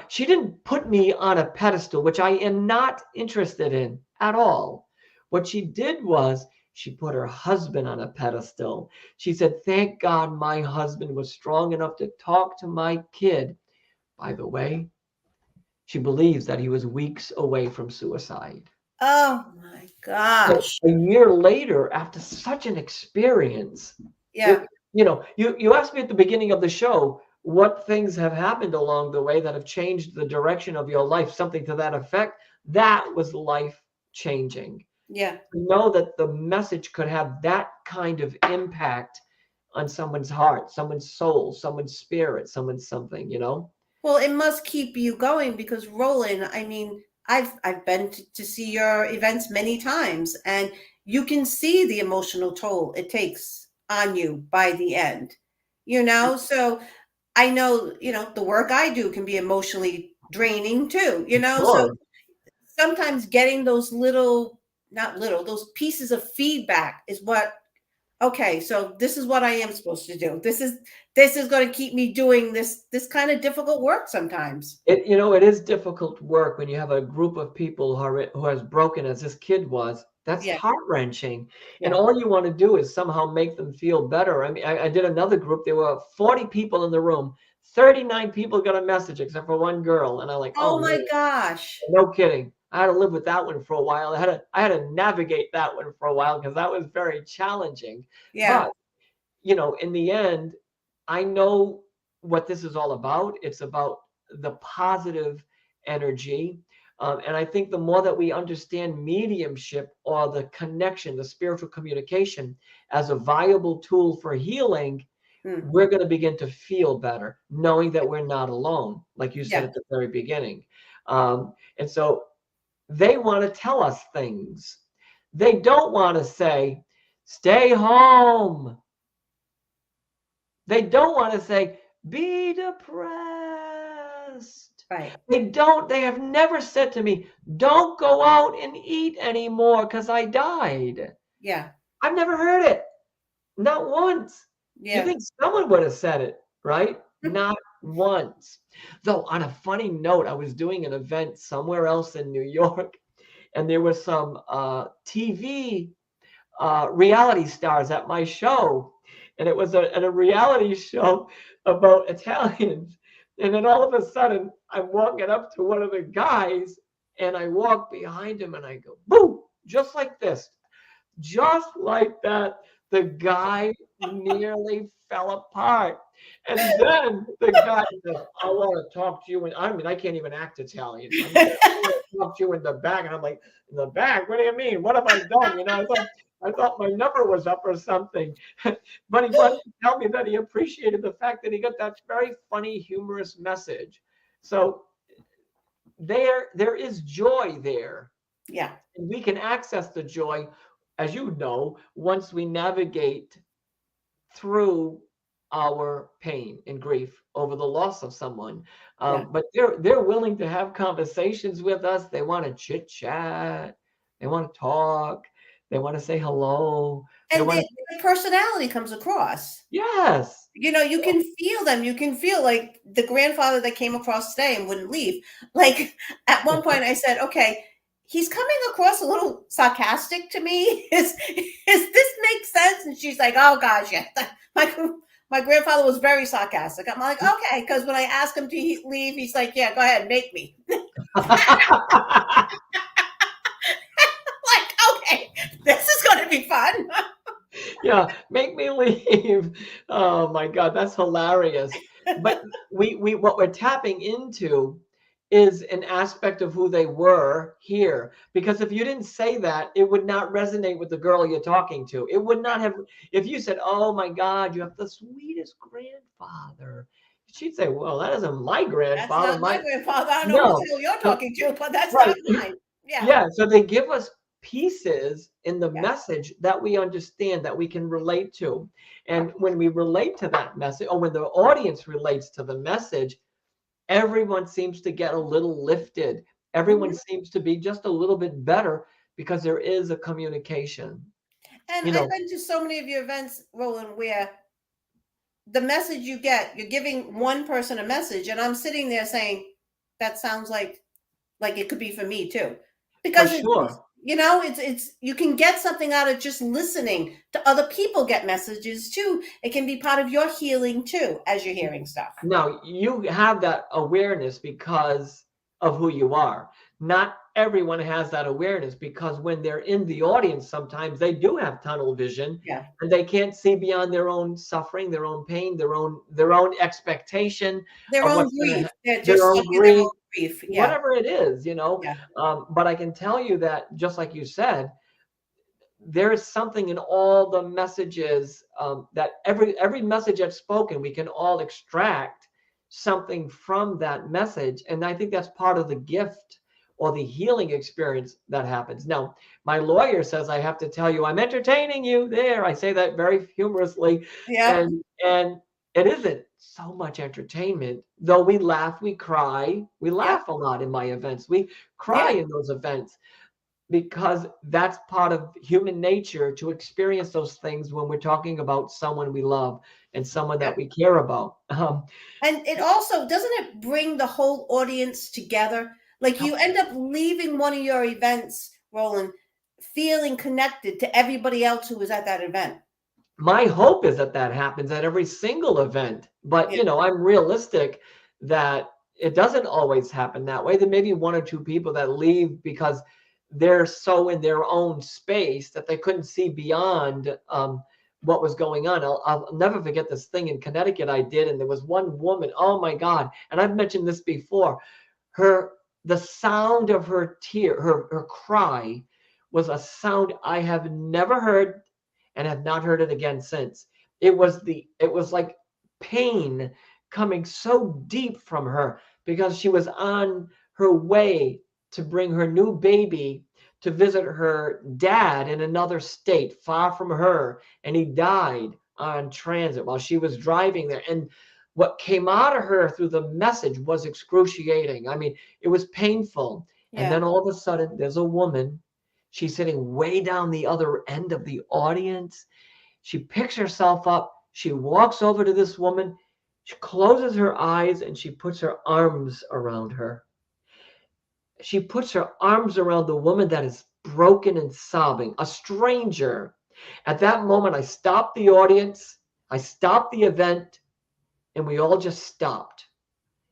she didn't put me on a pedestal, which I am not interested in at all. What she did was she put her husband on a pedestal. She said, thank God my husband was strong enough to talk to my kid. By the way, she believes that he was weeks away from suicide.
oh my
So
gosh.
a year later, after such an experience,
Yeah.
it, you asked me at the beginning of the show what things have happened along the way that have changed the direction of your life, something to that effect. That was life changing.
Yeah.
To know that the message could have that kind of impact on someone's heart, someone's soul, someone's spirit, someone's something.
Well, it must keep you going because Roland, I mean, I've been to see your events many times, and you can see the emotional toll it takes on you by the end. So I know, the work I do can be emotionally draining too, so
Sure.
sometimes getting those little, not little, those pieces of feedback is what, okay, so this is what I am supposed to do. This is going to keep me doing this kind of difficult work sometimes.
It is difficult work when you have a group of people who are as broken as this kid was. That's
Yeah,
heart-wrenching. And
yeah.
all you want to do is somehow make them feel better. I mean, I did another group. There were 40 people in the room. 39 people got a message except for one girl. And I'm like,
Oh
oh man,
my gosh.
no kidding. I had to live with that one for a while. I had to navigate that one for a while because that was very challenging.
Yeah,
But in the end, I know what this is all about. It's about the positive energy. And I think the more that we understand mediumship or the connection, the spiritual communication as a viable tool for healing,
mm,
we're going to begin to feel better, knowing that we're not alone, like you said
yeah,
at the very beginning. And so They want to tell us things. They don't want to say, stay home. They don't want to say, be depressed.
Right.
They have never said to me, don't go out and eat anymore because I died.
Yeah.
I've never heard it. Not once. You
Yeah.
think someone would have said it, right? Not once. Though, on a funny note, I was doing an event somewhere else in New York, and there were some TV reality stars at my show. And it was a reality show about Italians. And then all of a sudden, I'm walking up to one of the guys, and I walk behind him, and I go, boom, just like this. Just like that, the guy nearly fell apart. And then the guy says, I want to talk to you. And I mean, I can't even act Italian. I want to talk to you in the back. And I'm like, in the back? What do you mean? What have I done? I thought my number was up or something. But he wanted to tell me that he appreciated the fact that he got that very funny, humorous message. So there is joy there.
Yeah.
And we can access the joy, as you know, once we navigate through our pain and grief over the loss of someone.
Yeah.
But they're willing to have conversations with us. They want to chit chat. They want to talk. They want to say hello. They
And
want to,
the personality comes across.
yes.
You know, you can feel them. You can feel like the grandfather that came across today and wouldn't leave. Like at one point I said, okay, he's coming across a little sarcastic to me. Is this make sense? And she's like, oh gosh, yeah. My grandfather was very sarcastic. I'm like, okay, because when I ask him to leave, he's like, yeah, go ahead, make me. Like, okay, this is going to be fun.
Yeah, make me leave. Oh my God, that's hilarious. But we what we're tapping into is an aspect of who they were here. Because if you didn't say that, it would not resonate with the girl you're talking to. It would not have, if you said, oh my God, you have the sweetest grandfather. She'd say, well, that isn't my
That's
grandfather.
not my grandfather. I don't know who
No.
the hell you're
So,
talking to, but that's
right.
not mine. Yeah.
Yeah, so they give us pieces in the
Yeah.
message that we understand, that we can relate to. And when we relate to that message, or when the audience relates to the message, everyone seems to get a little lifted. Everyone
Mhm.
seems to be just a little bit better because there is a communication.
And
You
I've
know,
been to so many of your events, Roland, where the message you get, you're giving one person a message, and I'm sitting there saying, that sounds like it could be for me too.
for
Because it's
sure.
you know, it's you can get something out of just listening to other people get messages too. It can be part of your healing too as you're hearing stuff.
Now, you have that awareness because of who you are. Not everyone has that awareness because when they're in the audience, sometimes they do have tunnel vision
Yeah.
and they can't see beyond their own suffering, their own pain, their own expectation
Their
of
own
what's going
grief.
to
They're
their
just
own
stuck in their
grief,
own grief. Yeah.
whatever it is, you know.
Yeah.
But I can tell you that, just like you said, there is something in all the messages, that every message that's spoken, we can all extract something from that message. And I think that's part of the gift or the healing experience that happens. Now, my lawyer says I have to tell you I'm entertaining you there. I say that very humorously.
Yeah.
And it isn't so much entertainment, though we laugh, we cry. We
Yeah.
laugh a lot in my events. We cry
Yeah.
in those events because that's part of human nature to experience those things when we're talking about someone we love and someone
Yeah.
that we care about.
And it also doesn't it bring the whole audience together? Like you end up leaving one of your events, Roland, feeling connected to everybody else who was at that event.
My hope is that that happens at every single event, but
Yeah.
I'm realistic that it doesn't always happen that way. There may be one or two people that leave because they're so in their own space that they couldn't see beyond what was going on. I'll never forget this thing in Connecticut I did, and there was one woman. Oh my God! And I've mentioned this before. The sound of her her cry, was a sound I have never heard and have not heard it again since. It was like pain coming so deep from her because she was on her way to bring her new baby to visit her dad in another state far from her, and he died on transit while she was driving there. And what came out of her through the message was excruciating. I mean, it was painful. And
Yeah.
then all of a sudden, there's a woman. She's sitting way down the other end of the audience. She picks herself up. She walks over to this woman. She closes her eyes and she puts her arms around her. She puts her arms around the woman that is broken and sobbing, a stranger. At that moment, I stopped the audience, I stopped the event, and we all just stopped.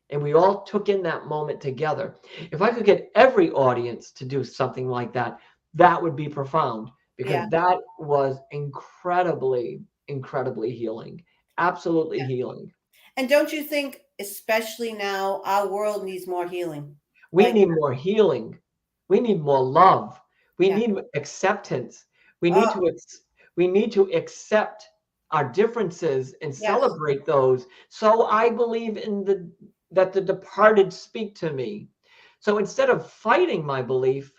And we all took in that moment together. If I could get every audience to do something like that, that would be profound, because
Yeah.
that was incredibly, incredibly healing. Absolutely
Yeah.
healing.
And don't you think, especially now, our world needs more healing?
We
Like,
need more healing. We need more love. We
yeah.
need acceptance. We need
Oh,
to we need to accept our differences and
yes.
celebrate those. So I believe in that the departed speak to me. So instead of fighting my belief,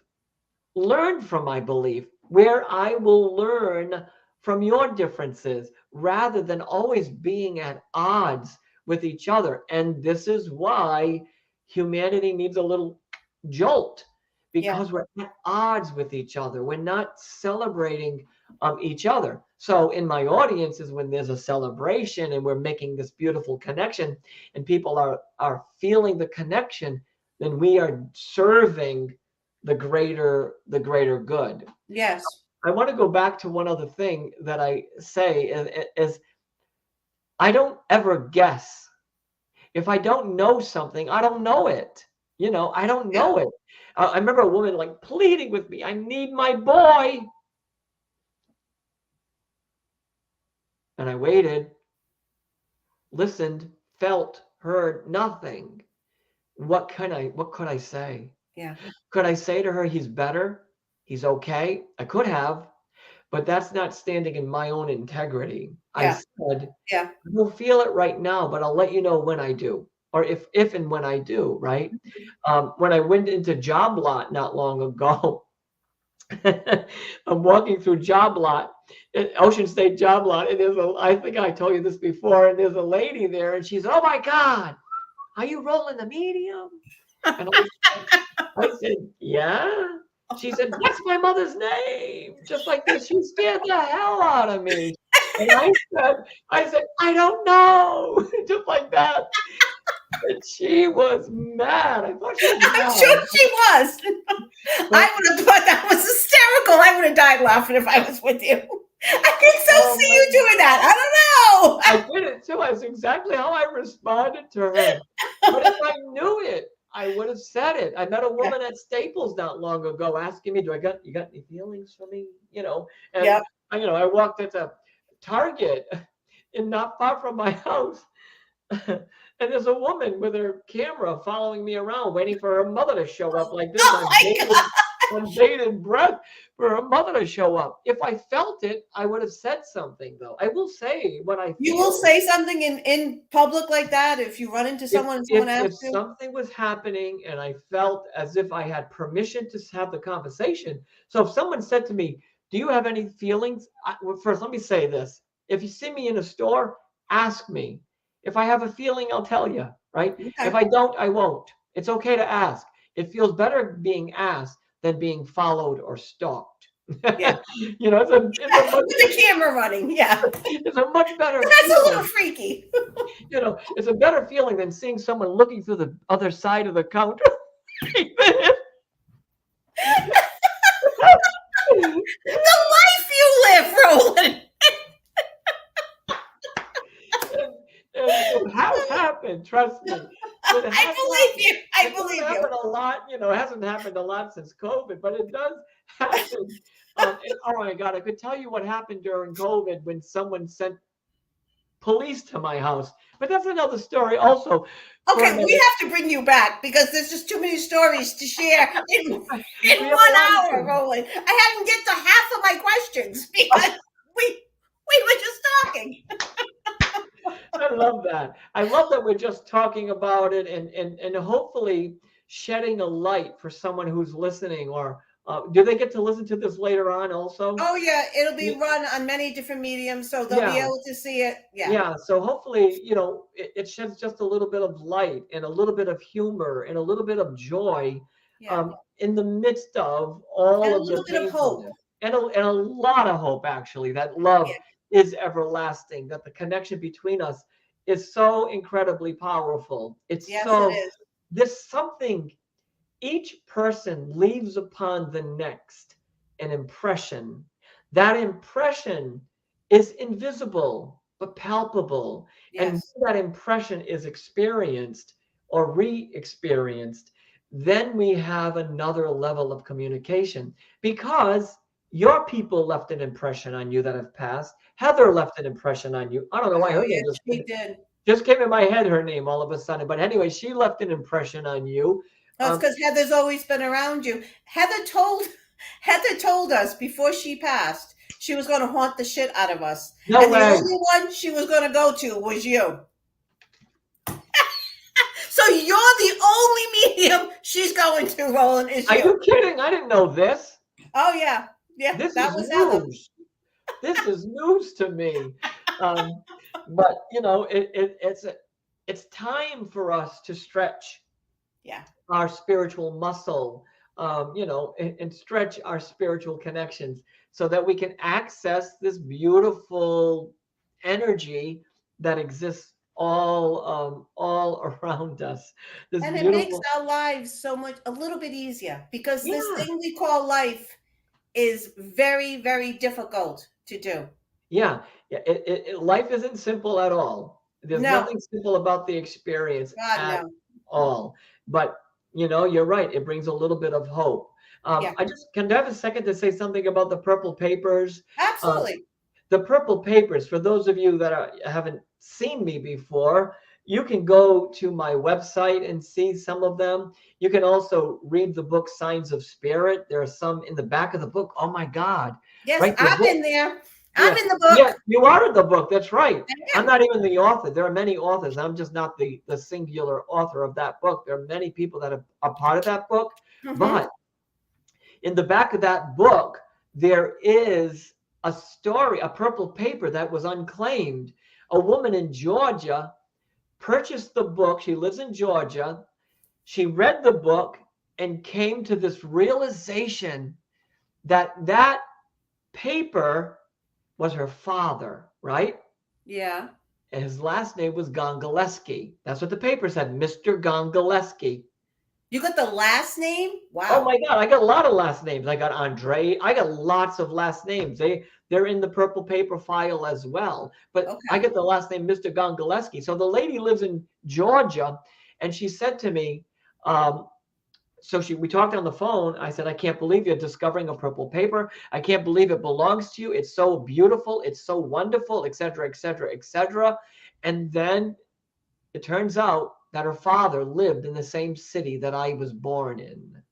learn from my belief, where I will learn from your differences rather than always being at odds with each other. And this is why humanity needs a little jolt,
Yeah.
because we're at odds with each other. We're not celebrating each other. So in my audiences, when there's a celebration and we're making this beautiful connection and people are feeling the connection, then we are serving the greater good.
Yes.
I want to go back to one other thing that I say is I don't ever guess. If I don't know something, I don't know it. I don't
Yeah.
know it. I remember a woman like pleading with me, I need my boy. And I waited, listened, felt, heard nothing. What could I say?
Yeah.
Could I say to her, he's better? He's okay? I could have. But that's not standing in my own integrity. I
Yeah.
said,
Yeah.
I don't feel it right now, but I'll let you know when I do, or if and when I do, right? When I went into Job Lot not long ago, I'm walking through Job Lot, Ocean State Job Lot, and I think I told you this before, and there's a lady there, and she's, oh my God, are you rolling the medium? And I said, yeah. She said, what's my mother's name? Just like this. She scared the hell out of me. And I said, I don't know. Just like that. And she was mad. I thought she was
I'm
mad.
sure she was.
But,
I would have thought that was hysterical. I would have died laughing if I was with you. I can so
oh
see
my
you doing that. I don't know.
I did it too. That's exactly how I responded to her. But if I knew it, I would have said it. I met a
Yeah.
woman at Staples not long ago asking me, you got any feelings for me? And
Yep.
I walked into Target and not far from my house. And there's a woman with her camera following me around, waiting for her mother to show up like this
Oh my God.
on bated breath for her mother to show up. If I felt it, I would have said something, though. I will say what I
You will
feel.
say something in public like that if you run into
If
someone and someone
if if
asks you?
something was happening and I felt as if I had permission to have the conversation. So if someone said to me, "Do you have any feelings?" Well, first, let me say this: if you see me in a store, ask me. If I have a feeling, I'll tell you. Right? If
Okay.
I don't, I won't. It's okay to ask. It feels better being asked than being followed or stalked.
Yeah.
It's a it's a much
With the camera running. Yeah.
it's a much better
That's a little
feeling.
freaky.
It's a better feeling than seeing someone looking through the other side of the counter.
The life you live, Roland.
It has happened, trust me. It has
I believe
happened.
you. I
It doesn't
believe you.
happen a lot, it hasn't happened a lot since COVID, but it does happen. And, oh my God, I could tell you what happened during COVID when someone sent police to my house, but that's another story also for
Okay, we
another.
have to bring you back because there's just too many stories to share in
We
one
have a lot of
hour,
things.
Roland. I haven't get to half of my questions because we were just talking.
I love that. I love that we're just talking about it and hopefully shedding a light for someone who's listening, or do they get to listen to this later on also?
Oh yeah, it'll be run on many different mediums, so they'll be
Yeah.
able to see it. Yeah.
Yeah, so hopefully, it sheds just a little bit of light and a little bit of humor and a little bit of joy,
Yeah.
in the midst of
And
all
a
of the
little bit of hope.
painfulness, and a lot of hope, actually, that love
Yeah.
is everlasting, that the connection between us is so incredibly powerful.
Yes, it is.
There's something, each person leaves upon the next an impression. That impression is invisible but palpable. And
Yes.
when that impression is experienced or re experienced, then we have another level of communication, because your people left an impression on you that have passed. Heather left an impression on you. I don't know why
Oh
her name
yes, she did.
just came in my head, her name all of a sudden. But anyway, she left an impression on you.
Oh, it's because Heather's always been around you. Heather told us before she passed she was going to haunt the shit out of us,
No
and the
way.
only one she was going to go to was you. So you're the only medium she's going to, Roland, is
Are
you.
you kidding? I didn't know this.
Oh yeah, yeah.
This
That
is
was Heather.
news. This is news to me. But it's time for us to stretch
Yeah.
our spiritual muscle, and stretch our spiritual connections so that we can access this beautiful energy that exists all around us. This
And it makes
beautiful,
our lives a little bit easier, because this
yeah,
thing we call life is very, very difficult to do.
yeah, yeah. Life isn't simple at all. There's
No,
nothing simple about the experience
God,
at
no.
all. But you're right. It brings a little bit of hope.
Yeah,
I just can I have a second to say something about the purple papers. Um,
absolutely.
the purple papers, for those of you that haven't seen me before, you can go to my website and see some of them. You can also read the book Signs of Spirit. There are some in the back of the book. Oh my God.
Yes,
Right? The
I'm
book.
in there. I'm
Yeah.
in the
Yeah,
book.
you are in the book. That's right.
I
I'm
am.
not even the author. There are many authors. I'm just not the singular author of that book. There are many people that are part of that book.
Hmm.
But in the back of that book, there is a story, a purple paper that was unclaimed. A woman in Georgia purchased the book. She lives in Georgia. She read the book and came to this realization that that paper was her father, right?
Yeah.
And his last name was Gongaleski. That's what the paper said, Mr. Gongaleski.
You got the last name?
Oh
Wow.
my God, I got a lot of last names. I got Andre. I got lots of last names. They're in the purple paper file as well. But I
Okay.
get the last name Mr. Gongaleski. So the lady lives in Georgia, and she said to me, we talked on the phone. I said, I can't believe you're discovering a purple paper. I can't believe it belongs to you. It's so beautiful. It's so wonderful, et cetera, et cetera, et cetera. And then it turns out that her father lived in the same city that I was born in.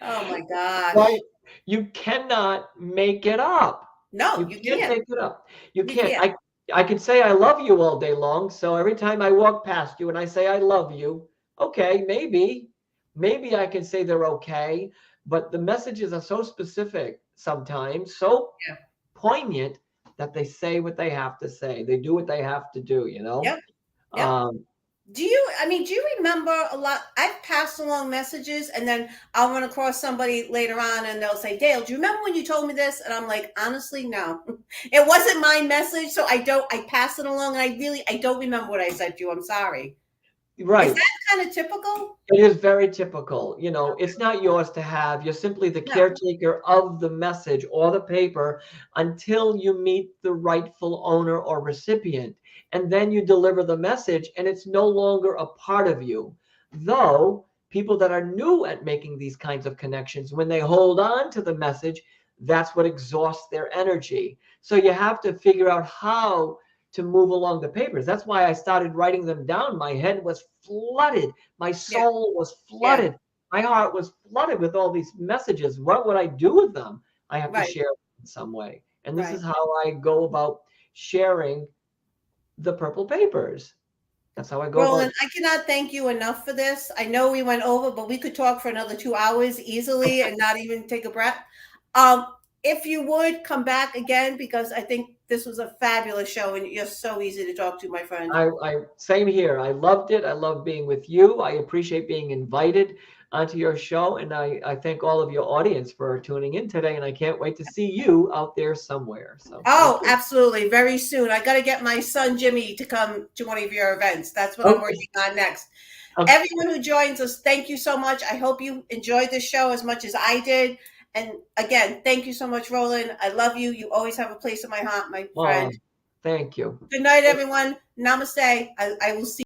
Oh my gosh.
Right? You cannot make it up.
No,
You
you
can't
can't.
make it up. You
You
can't.
can't.
I can say I love you all day long. So every time I walk past you and I say I love you, okay, maybe I can say they're okay. But the messages are so specific sometimes, so
Yeah.
poignant, that they say what they have to say. They do what they have to do, you know?
Yep. Yep.
Um,
Do you remember a lot? I've passed along messages, and then I'll run across somebody later on and they'll say, Dale, do you remember when you told me this? And I'm like, honestly, no. It wasn't my message, so I pass it along, and I don't remember what I said to you. I'm sorry. Is
right.
that kind of typical?
It is very typical. It's not yours to have. You're simply the
No.
caretaker of the message or the paper until you meet the rightful owner or recipient. And then you deliver the message, and it's no longer a part of you. Though people that are new at making these kinds of connections, when they hold on to the message, that's what exhausts their energy. So you have to figure out how to move along the papers. That's why I started writing them down. My head was flooded. My
Yeah.
soul was
Yeah.
flooded. My heart was flooded with all these messages. What would I do with them? I have to
Right.
share them in some way. And this
Right.
is how I go about sharing the purple papers. That's how I go about
Roland,
it.
I cannot thank you enough for this. I know we went over, but we could talk for another 2 hours easily and not even take a breath. Um, if you would come back again, because I think this was a fabulous show and you're so easy to talk to, my friend.
I same here. I loved it. I love being with you. I appreciate being invited onto your show, and I thank all of your audience for tuning in today. And I can't wait to see you out there somewhere. So thank
Oh,
you.
absolutely. Very soon. I got to get my son Jimmy to come to one of your events. That's what I'm
Okay.
working on next.
Okay.
Everyone who joins us, thank you so much. I hope you enjoyed this show as much as I did. And again, thank you so much, Roland. I love you. You always have a place in my heart, my friend.
Oh, thank you.
Good night, everyone. Namaste. I will see